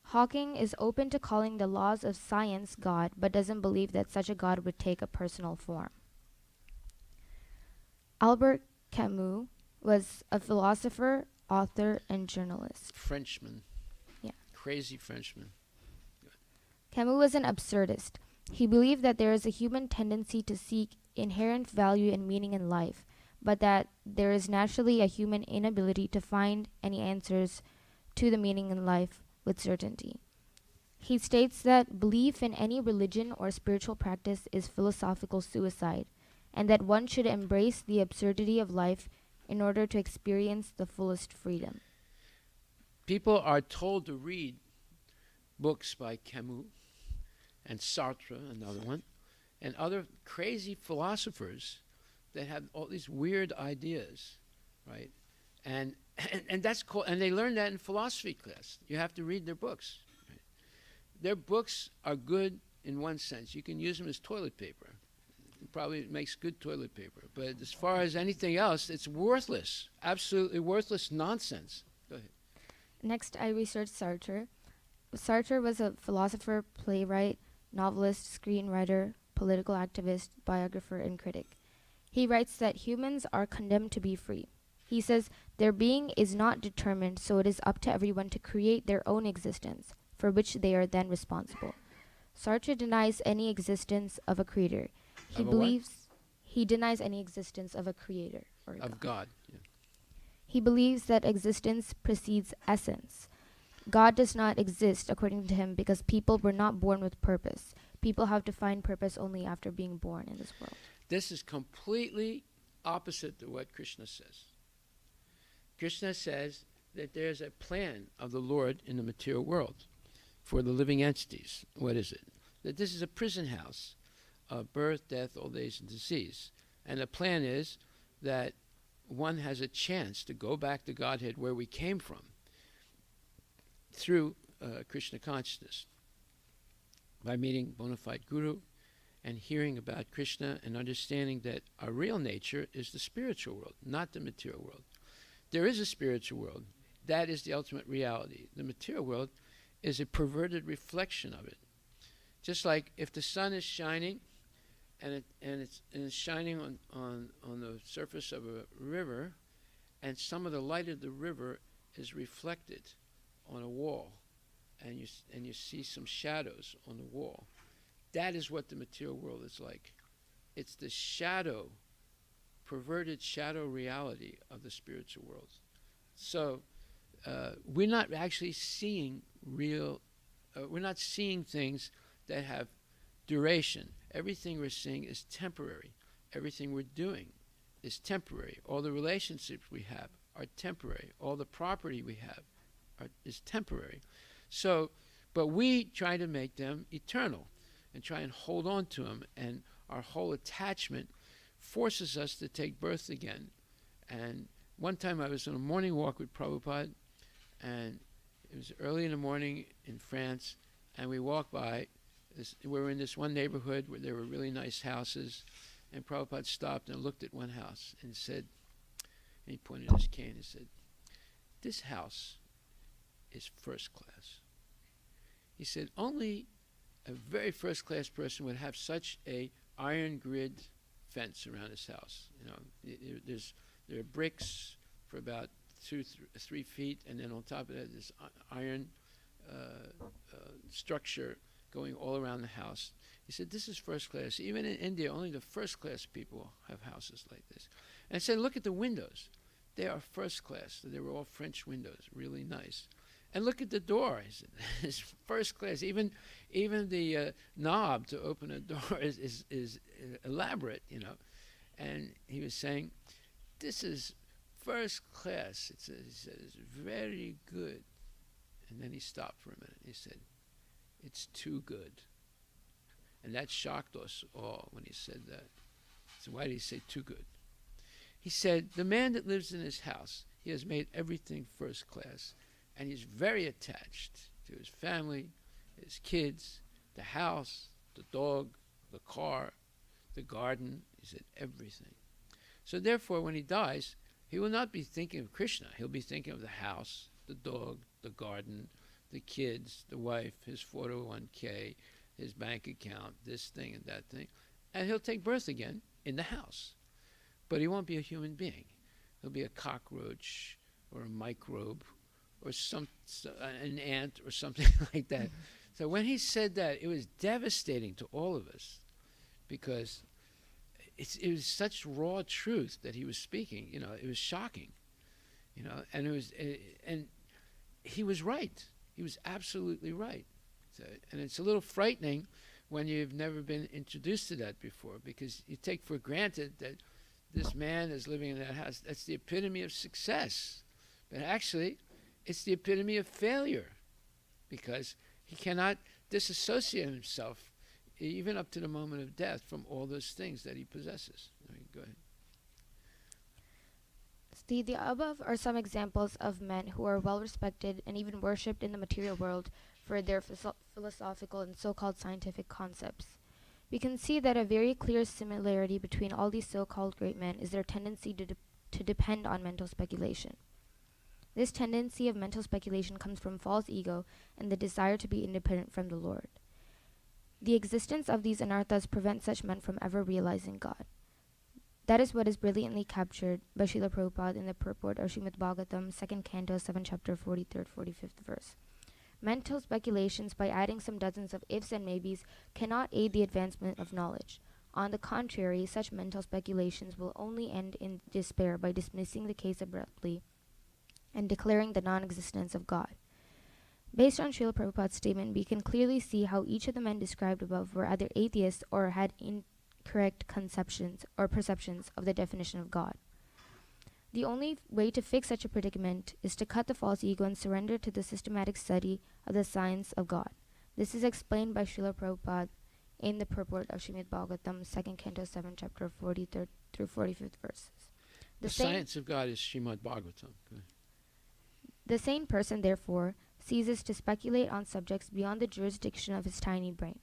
Hawking is open to calling the laws of science God, but doesn't believe that such a God would take a personal form. Albert Camus was a philosopher, author, and journalist. Frenchman. Yeah. Crazy Frenchman. Camus was an absurdist. He believed that there is a human tendency to seek inherent value and meaning in life, but that there is naturally a human inability to find any answers to the meaning in life with certainty. He states that belief in any religion or spiritual practice is philosophical suicide, and that one should embrace the absurdity of life in order to experience the fullest freedom. People are told to read books by Camus and Sartre, another one, and other crazy philosophers that have all these weird ideas, right? And that's cool. And they learn that in philosophy class. You have to read their books. Right? Their books are good in one sense. You can use them as toilet paper. It probably makes good toilet paper. But as far as anything else, it's worthless. Absolutely worthless nonsense. Go ahead. Next, I researched Sartre. Sartre was a philosopher, playwright, novelist, screenwriter, political activist, biographer, and critic. He writes that humans are condemned to be free. He says, their being is not determined, so it is up to everyone to create their own existence, for which they are then responsible. Sartre denies any existence of a creator. He denies any existence of a creator. Or of God. Yeah. He believes that existence precedes essence. God does not exist, according to him, because people were not born with purpose. People have to find purpose only after being born in this world. This is completely opposite to what Krishna says. Krishna says that there's a plan of the Lord in the material world for the living entities. What is it? That this is a prison house of birth, death, old age, and disease. And the plan is that one has a chance to go back to Godhead where we came from through Krishna consciousness by meeting bona fide guru and hearing about Krishna and understanding that our real nature is the spiritual world, not the material world. There is a spiritual world. That is the ultimate reality. The material world is a perverted reflection of it. Just like if the sun is shining and it's shining on the surface of a river, and some of the light of the river is reflected on a wall, and you see some shadows on the wall. That is what the material world is like. It's the shadow, perverted shadow reality of the spiritual world. So we're not actually seeing real, we're not seeing things that have duration. Everything we're seeing is temporary. Everything we're doing is temporary. All the relationships we have are temporary. All the property we have is temporary. So, but we try to make them eternal and try and hold on to them, and our whole attachment forces us to take birth again. And one time I was on a morning walk with Prabhupada, and it was early in the morning in France, and we walked by this, we were in this one neighborhood where there were really nice houses, and Prabhupada stopped and looked at one house and said, and he pointed his cane and said, "This house is first class." He said, only a very first class person would have such a iron grid fence around his house. You know, there are bricks for about 3 feet, and then on top of that, this iron structure going all around the house. He said, this is first class. Even in India, only the first class people have houses like this. And I said, look at the windows. They are first class. They were all French windows, really nice. And look at the door. He said, it's first class. Even the knob to open a door is elaborate, you know. And he was saying, this is first class. He said, it's very good. And then he stopped for a minute. He said, it's too good. And that shocked us all when he said that. So why did he say too good? He said, the man that lives in his house, he has made everything first class. And he's very attached to his family, his kids, the house, the dog, the car, the garden. He said everything. So therefore, when he dies, he will not be thinking of Krishna. He'll be thinking of the house, the dog, the garden, the kids, the wife, his 401k, his bank account, this thing and that thing. And he'll take birth again in the house. But he won't be a human being. He'll be a cockroach or a microbe or an ant or something like that. So when he said that, it was devastating to all of us, because it was such raw truth that he was speaking. You know, it was shocking. You know, and and he was right. He was absolutely right. So, and it's a little frightening when you've never been introduced to that before, because you take for granted that this man is living in that house. That's the epitome of success. But actually, it's the epitome of failure, because he cannot disassociate himself, even up to the moment of death, from all those things that he possesses. I mean, go ahead. The above are some examples of men who are well respected and even worshipped in the material world for their philosophical and so-called scientific concepts. We can see that a very clear similarity between all these so-called great men is their tendency to depend on mental speculation. This tendency of mental speculation comes from false ego and the desire to be independent from the Lord. The existence of these anarthas prevents such men from ever realizing God. That is what is brilliantly captured by Srila Prabhupada in the purport of Srimad Bhagavatam, 2nd Canto, 7th Chapter, 43rd, 45th verse. Mental speculations, by adding some dozens of ifs and maybes, cannot aid the advancement of knowledge. On the contrary, such mental speculations will only end in despair by dismissing the case abruptly and declaring the non-existence of God. Based on Srila Prabhupada's statement, we can clearly see how each of the men described above were either atheists or had incorrect conceptions or perceptions of the definition of God. The only way to fix such a predicament is to cut the false ego and surrender to the systematic study of the science of God. This is explained by Srila Prabhupada in the purport of Srimad Bhagavatam, 2nd Canto, 7th Chapter, 43rd through 45th verses. The science of God is Srimad Bhagavatam. The sane person, therefore, ceases to speculate on subjects beyond the jurisdiction of his tiny brain,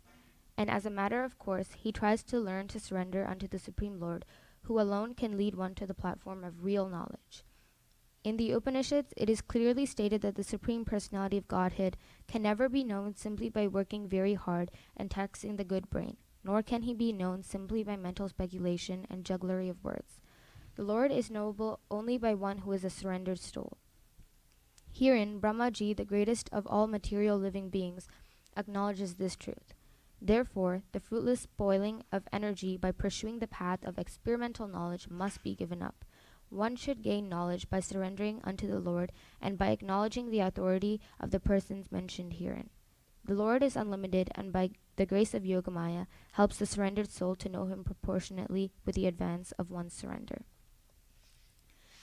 and as a matter of course, he tries to learn to surrender unto the Supreme Lord, who alone can lead one to the platform of real knowledge. In the Upanishads, it is clearly stated that the Supreme Personality of Godhead can never be known simply by working very hard and taxing the good brain, nor can he be known simply by mental speculation and jugglery of words. The Lord is knowable only by one who is a surrendered soul. Herein, Brahmaji, the greatest of all material living beings, acknowledges this truth. Therefore, the fruitless spoiling of energy by pursuing the path of experimental knowledge must be given up. One should gain knowledge by surrendering unto the Lord and by acknowledging the authority of the persons mentioned herein. The Lord is unlimited, and by the grace of Yogamaya helps the surrendered soul to know him proportionately with the advance of one's surrender.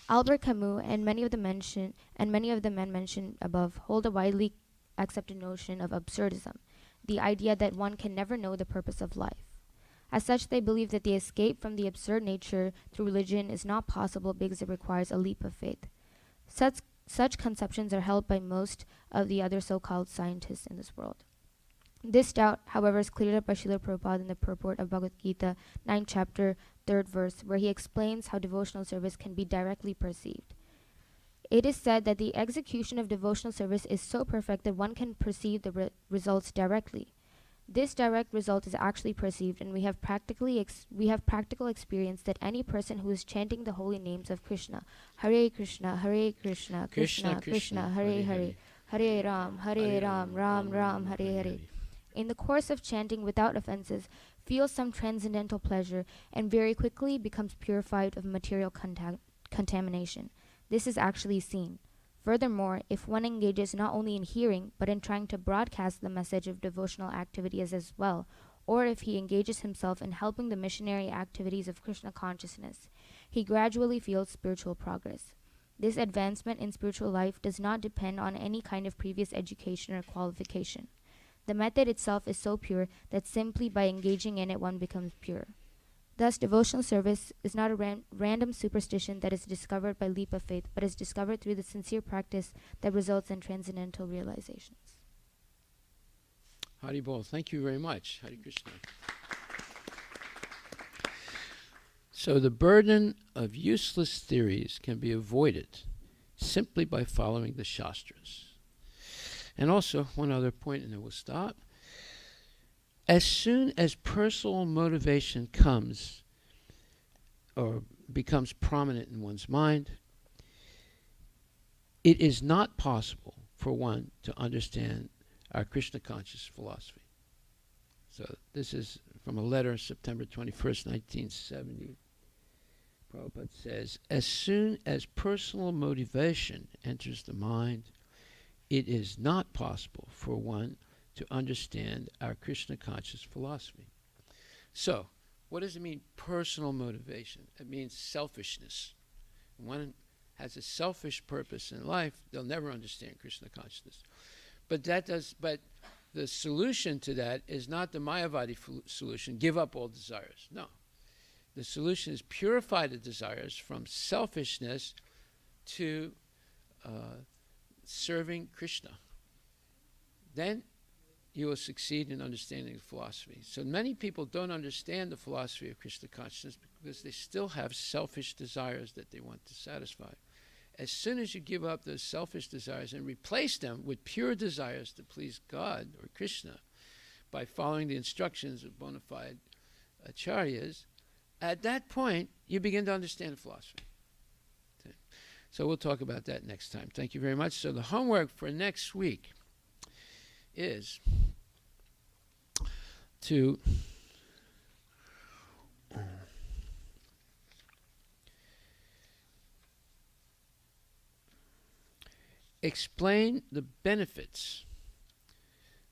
Albert Camus and many of the men mentioned above hold a widely accepted notion of absurdism, the idea that one can never know the purpose of life. As such, they believe that the escape from the absurd nature through religion is not possible because it requires a leap of faith. Such conceptions are held by most of the other so-called scientists in this world. This doubt, however, is cleared up by Srila Prabhupada in the purport of Bhagavad Gita, 9th chapter, 3rd verse, where he explains how devotional service can be directly perceived. It is said that the execution of devotional service is so perfect that one can perceive the results directly. This direct result is actually perceived, and we have practical experience that any person who is chanting the holy names of Krishna, Hare Krishna, Hare Krishna, Krishna Krishna, Hare Hare, Hare Ram, Ram Ram, Hare Hare, in the course of chanting without offenses, feels some transcendental pleasure and very quickly becomes purified of material contamination. This is actually seen. Furthermore, if one engages not only in hearing, but in trying to broadcast the message of devotional activities as well, or if he engages himself in helping the missionary activities of Krishna consciousness, he gradually feels spiritual progress. This advancement in spiritual life does not depend on any kind of previous education or qualification. The method itself is so pure that simply by engaging in it one becomes pure. Thus, devotional service is not a random superstition that is discovered by leap of faith, but is discovered through the sincere practice that results in transcendental realizations. Haribol, thank you very much. Hare Krishna. So the burden of useless theories can be avoided simply by following the Shastras. And also, one other point, and then we'll stop. As soon as personal motivation comes or becomes prominent in one's mind, it is not possible for one to understand our Krishna conscious philosophy. So this is from a letter, September 21st, 1970. Prabhupada says, as soon as personal motivation enters the mind, it is not possible for one to understand our Krishna conscious philosophy. So, what does it mean, personal motivation? It means selfishness. When one has a selfish purpose in life, they'll never understand Krishna consciousness. But the solution to that is not the Mayavadi solution, give up all desires. No. The solution is purify the desires from selfishness to serving Krishna. Then you will succeed in understanding the philosophy. So many people don't understand the philosophy of Krishna consciousness because they still have selfish desires that they want to satisfy. As soon as you give up those selfish desires and replace them with pure desires to please God or Krishna by following the instructions of bona fide acharyas, at that point you begin to understand the philosophy. Okay. So we'll talk about that next time. Thank you very much. So the homework for next week is to explain the benefits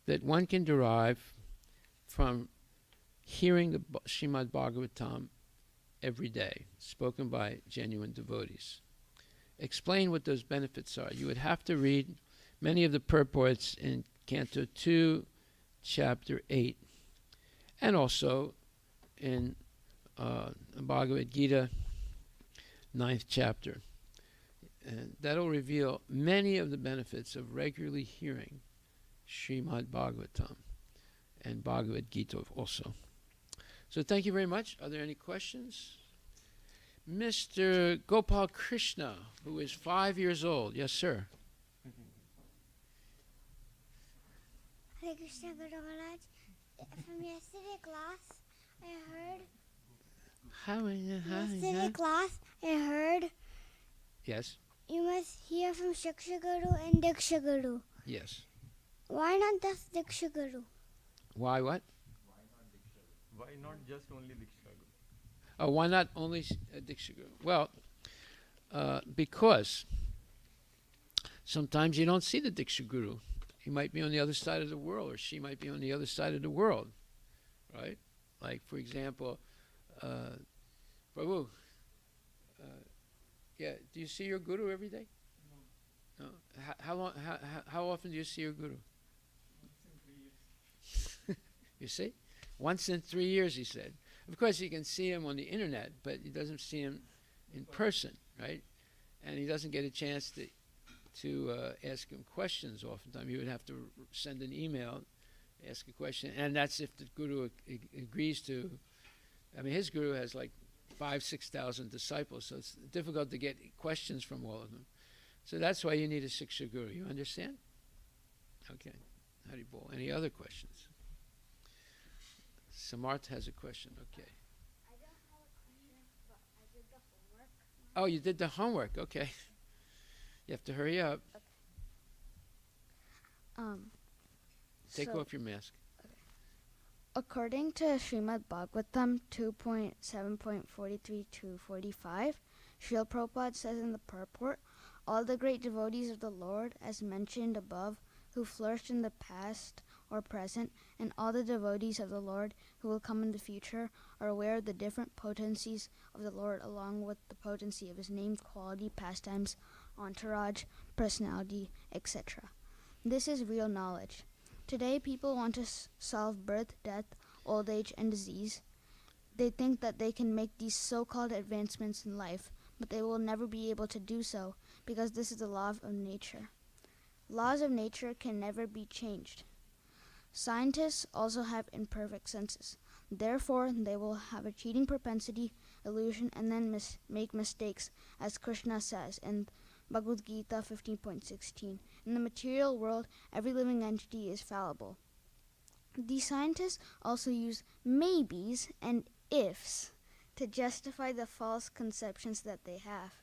that one can derive from hearing the Srimad Bhagavatam every day, spoken by genuine devotees. Explain what those benefits are. You would have to read many of the purports in Canto 2, Chapter 8, and also in Bhagavad Gita, 9th chapter. And that'll reveal many of the benefits of regularly hearing Srimad Bhagavatam and Bhagavad Gita also. So thank you very much. Are there any questions? Mr. Gopal Krishna, who is 5 years old. Yes, sir. Hare Krishna Guru Maharaj. From yesterday class, I heard. Yes. You must hear from Shiksha Guru and Diksha Guru. Yes. Why not just Diksha Guru? Why what? Why not just only Diksha Guru? Why not only Diksha Guru? Well, because sometimes you don't see the Diksha Guru. He might be on the other side of the world, or she might be on the other side of the world, right? Like, for example, Prabhu, yeah, do you see your Guru every day? No. How often do you see your Guru? You see? Once in 3 years, he said. Of course, you can see him on the internet, but he doesn't see him in person, right? And he doesn't get a chance to ask him questions oftentimes. You would have to send an email, ask a question, and that's if the Guru agrees to. I mean, his Guru has like 5,000-6,000 disciples, so it's difficult to get questions from all of them. So that's why you need a Siksha Guru. You understand? Okay. Hari Bol. Any other questions? Samarth has a question. Okay. I don't have a question, but I did the homework. Oh, you did the homework. Okay. You have to hurry up. Take off your mask. According to Srimad Bhagavatam 2.7.43 to 45, Srila Prabhupada says in the purport, all the great devotees of the Lord, as mentioned above, who flourished in the past or present, and all the devotees of the Lord who will come in the future, are aware of the different potencies of the Lord along with the potency of his name, quality, pastimes, entourage, personality, etc. This is real knowledge. Today, people want to solve birth, death, old age, and disease. They think that they can make these so-called advancements in life, but they will never be able to do so because this is the law of nature. Laws of nature can never be changed. Scientists also have imperfect senses. Therefore, they will have a cheating propensity, illusion, and then make mistakes, as Krishna says in Bhagavad Gita 15.16. In the material world, every living entity is fallible. These scientists also use maybes and ifs to justify the false conceptions that they have.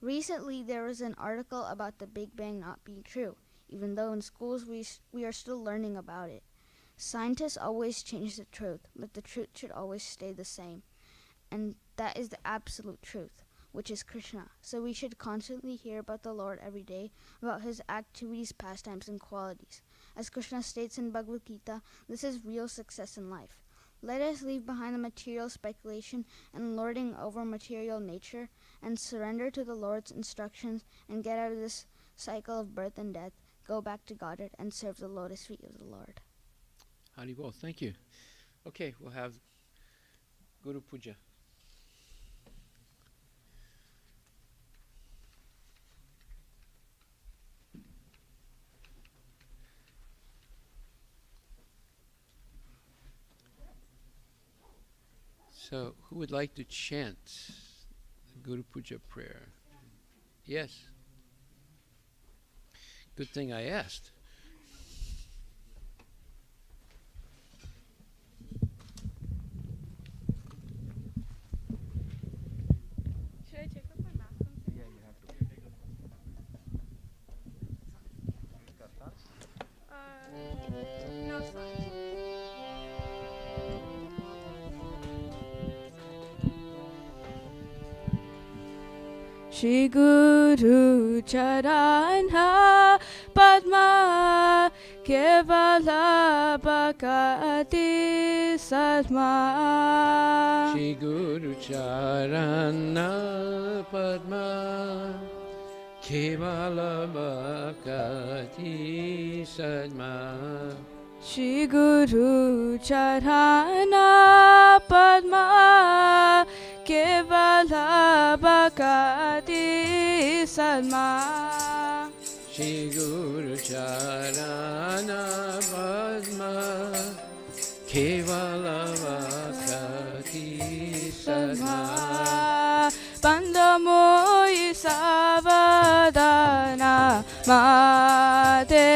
Recently, there was an article about the Big Bang not being true, even though in schools we are still learning about it. Scientists always change the truth, but the truth should always stay the same. And that is the absolute truth, which is Krishna. So we should constantly hear about the Lord every day, about his activities, pastimes, and qualities. As Krishna states in Bhagavad Gita, this is real success in life. Let us leave behind the material speculation and lording over material nature, and surrender to the Lord's instructions and get out of this cycle of birth and death, go back to Godhead, and serve the lotus feet of the Lord. Hari Bol. Thank you. Okay, we'll have Guru Puja. So, who would like to chant the Guru Puja prayer? Yes. Good thing I asked. Should I take off my mask? Yeah, you have to. No, it's fine. Shri Guru Charana Padma Kevala Bhakati Sadma Shri Guru Charana Padma Kevala Bhakati Sadma Shri Guru Charana Padma Kevala Bhakati Sadma Shri Guru Charana Padma Kevala Bhakati Sadma Pandamoi Savadana Mate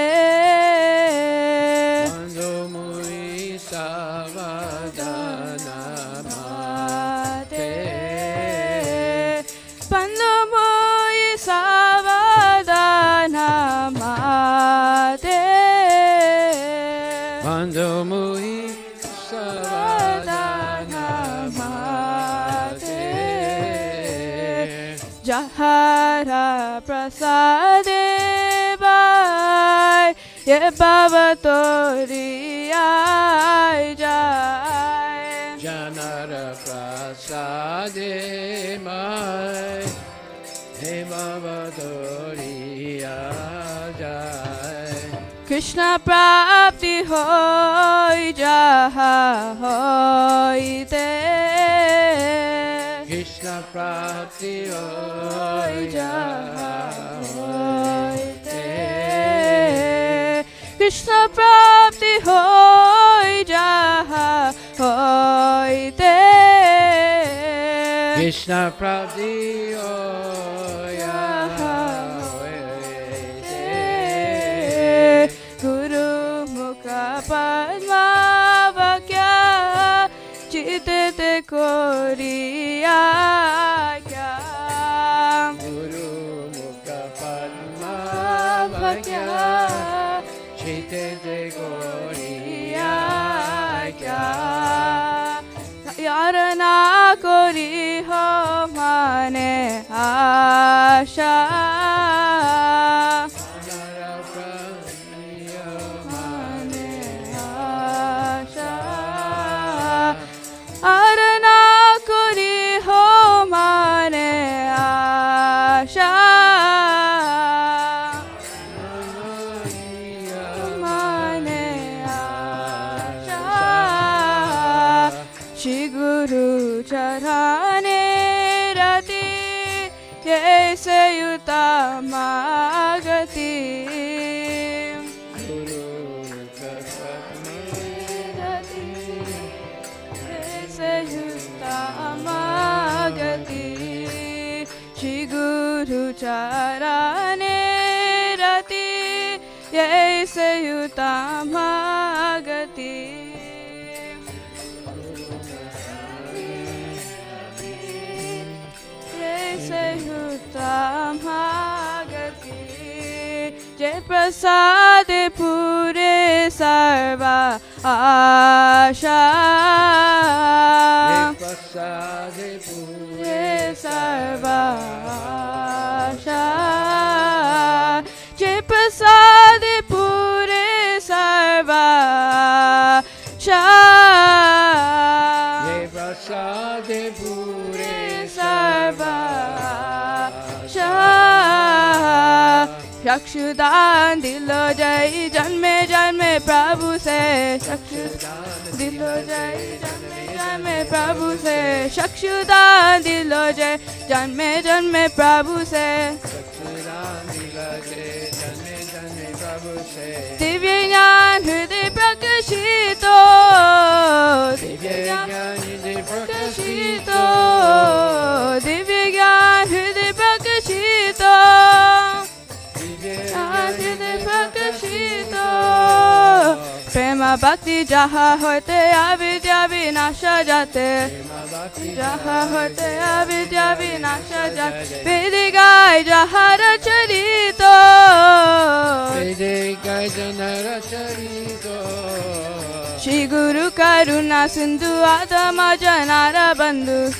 Pandamoi Savadana Mate Pandamoi Savadana Mate Pandamoi Sadhanamate Jahara Prasade Bhai Ye Bhavatori Ai Jai Janara Prasade Mai He Bhavadoriya Jai Krishna Prapti Hoi Jaha Hoi Te Krishna Prapti Hoi Jaha Hoi Te Krishna Prapti Hoi Jaha Hoi Te Krishna Prapti Guru Mukha Padma Vakya Chitete Koriya Kya Guru Mukha Padma Vakya Chitete Koriya Kya Yarana Kori Ho Mane Asha Arana Kori Ho Mane Asha Mane Asha Shri Guru Charane Rati Yese Yutamagati Amagati Shri Guru Charane Rati Yese Yutamagati Yese Yutamagati Jai Prasade Pure Sarva Asha Prasade Pure Sarva Asha Jai Prasade Pure Sarva Asha Jai Prasade Pure Sarva Asha चक्षुदान दिलो जय जन्मे जन्मे प्रभु से चक्षुदान दिलो जय जन्मे जन्मे प्रभु से चक्षुदान दिलो जय जन्मे जन्मे प्रभु से चक्षुदान दिलो जय जन्मे जन्मे प्रभु से दिव्य ज्ञान हृदय प्रकाशित दिव्य ज्ञान हृदय प्रकाशित दिव्य ज्ञान हृदय प्रकाशित Prema Bhakti Jaha Hote Avidya Vinasha Jate Jaha Hote Avidya Vinasha Jate Vedigai Jahara Charito Vedigai Jahara Charito Shri Guru Karuna Sindhu Adama Janara Bandhu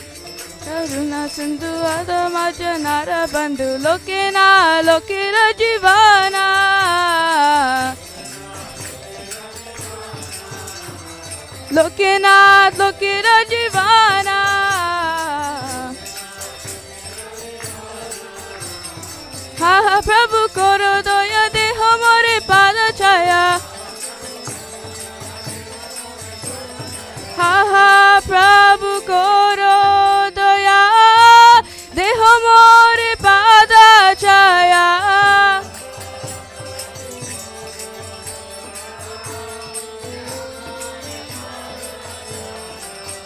Karuna Sindhu Adama Janara Bandhu Lokena Lokira Jivana Lokinath Lokira Jivana Ha ha Prabhu Koro Doya Deho More Pada Chaya Ha ha Prabhu Koro Doya Deho More Pada Chaya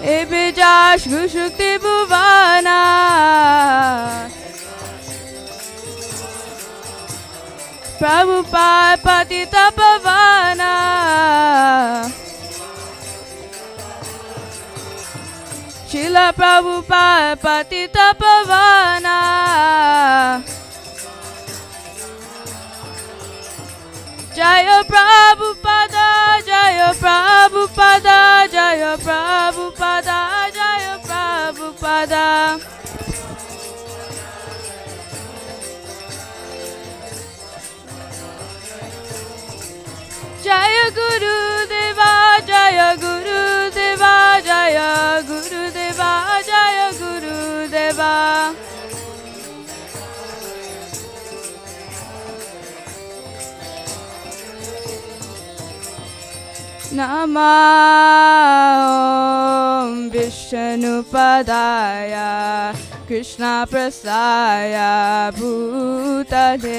Ebijash Gushukti Bhuvana Prabhupada Patita Pavana Srila Prabhupada Patita Pavana Jaya Prabhupada Jaya Prabhupada Jaya Jaya Prabhupada, Jaya Prabhupada. Jaya Guru Deva, Jaya Guru Deva, Jaya Guru Deva, Jaya Guru Deva. Namah Vishnu Padaya Krishna Prasaya Bhutale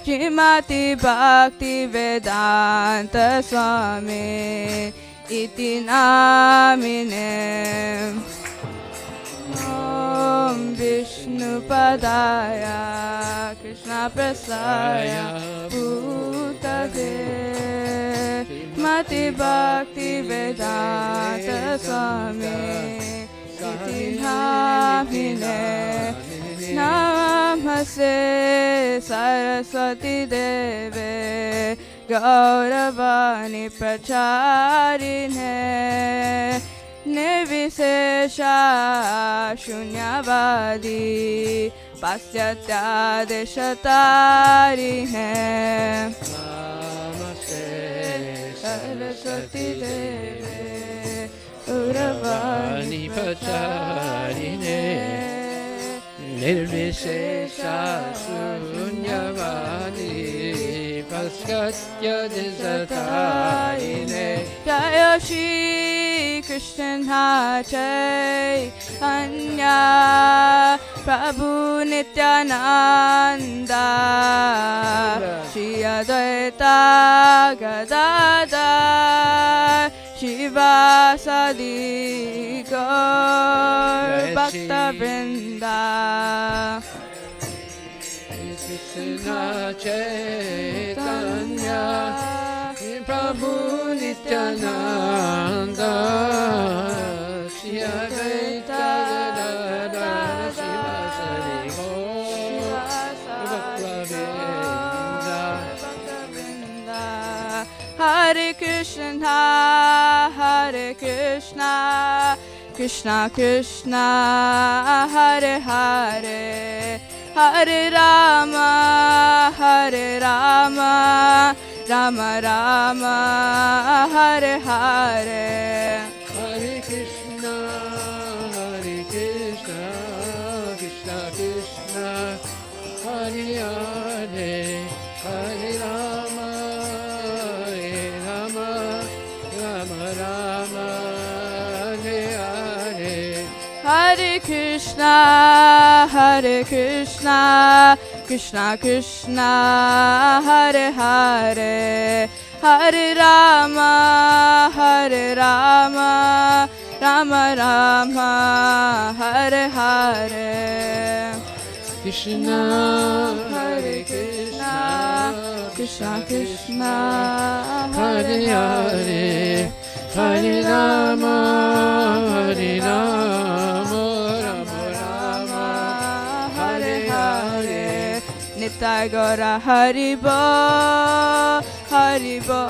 Srimati Bhakti Vedanta Swami Iti Namine Om Vishnu Padaya Krishna Prasaya Bhutale Mati Bhakti Vedanta Swami Iti Namine Namaste Saraswati Deve Gauravani Pracharine Nirvisesha Shunyavadi Pasyatya Deshatarine Saraswati Deve Gauravani Pracharine Nirvisesha Shunyavadi Pasyatya Deshatarine Jaya Shri Krishna Chaitanya Prabhu Nityananda Shri Advaita Gadadhar Shivasadi Gaur Bhakta Vrinda Krishna Chaitanya Prabhu Nityananda Shri Advaita Gadadhar Shivasadi Gaur Bhakta Vrinda Hare Krishna Hare Krishna Krishna Krishna Hare Hare Hare Rama Hare Rama Rama Rama Hare Hare Hare Krishna Krishna Krishna Hare Hare Hare Rama Rama Rama Rama Hare Hare Hare Krishna Krishna Krishna Hare Hare Hare Rama Rama Rama Hare Hare Krishna Hare Krishna Krishna Krishna Hare Hare Hare Rama Rama Rama Hare Hare Nitai Gaura Haribo Haribo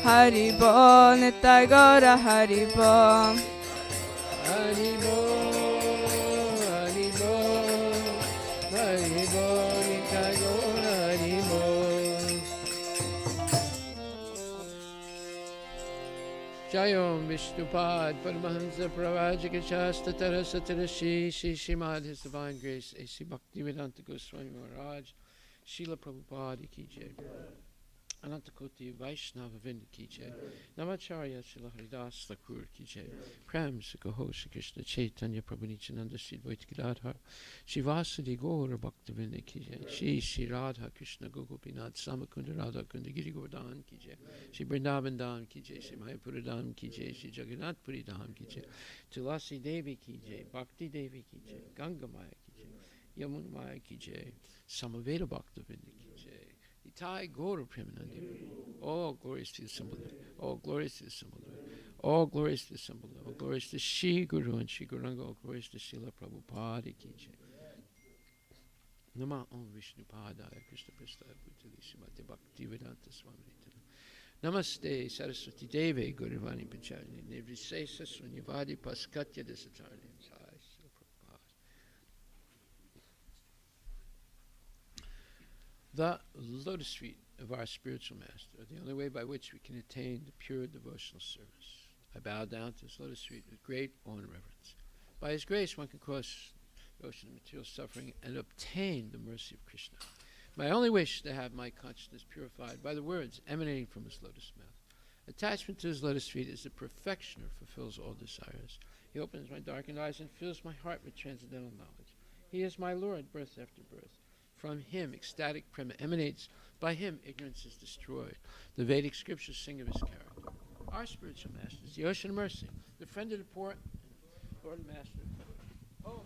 Haribo Nitai Gaura Haribo Haribo Haribo Haribo Nitai Gaura Haribo Jayom Vishnupad Paramahansa Pravajika Shasta Tarasatara Shri Shimad His Divine Grace A.C. Bhaktivedanta Goswami Maharaj Srila Prabhupada Ki Jai Anantakoti Vaishnava Vinda Ki Jai Namacharya Srila Haridas Thakur Ki Jai Pram Sikaho Shri Krishna Chaitanya Prabhu Nityananda Sri Advaita Gadadhar Shri Vasudeva Gaura Bhaktivinda Ki Jai Shri Radha Krishna Gopinath Samakunda Radha Kunda Giri Govardhan Ki Jai Shri Vrindavan Dham Ki Jai Shri Mayapura Dham Ki Jai Shri Jagannath Puri Dham Ki Jai Tulasi Devi Ki Jai Bhakti Devi Ki Jai Ganga Maya Ki Jai Yamuna Maya Ki Jai Samaveda Bhaktivinda Ki Jai Itai Gaura Premanandi. All glories to the symbol of it. All glories to the symbol of it. All glories to the symbol of it. All glories to Shri Guru and Shri Guranga. All glories to Srila Prabhupada Ki Jai. Nama Om Vishnu Padaya Krishna Prasthaya Bhutali Srimati Bhaktivedanta Swami Nityananda Namaste Saraswati Devi Guruvani Pacharni Nirvisesa Sunyavadi Paskatya Desatarni. The lotus feet of our spiritual master are the only way by which we can attain the pure devotional service. I bow down to his lotus feet with great awe and reverence. By his grace one can cross the ocean of material suffering and obtain the mercy of Krishna. My only wish is to have my consciousness purified by the words emanating from his lotus mouth. Attachment to his lotus feet is the perfectioner, fulfills all desires. He opens my darkened eyes and fills my heart with transcendental knowledge. He is my Lord, birth after birth. From him, ecstatic prema emanates. By him, ignorance is destroyed. The Vedic scriptures sing of his character. Our spiritual master is the ocean of mercy, the friend of the poor, Lord and Master. Oh,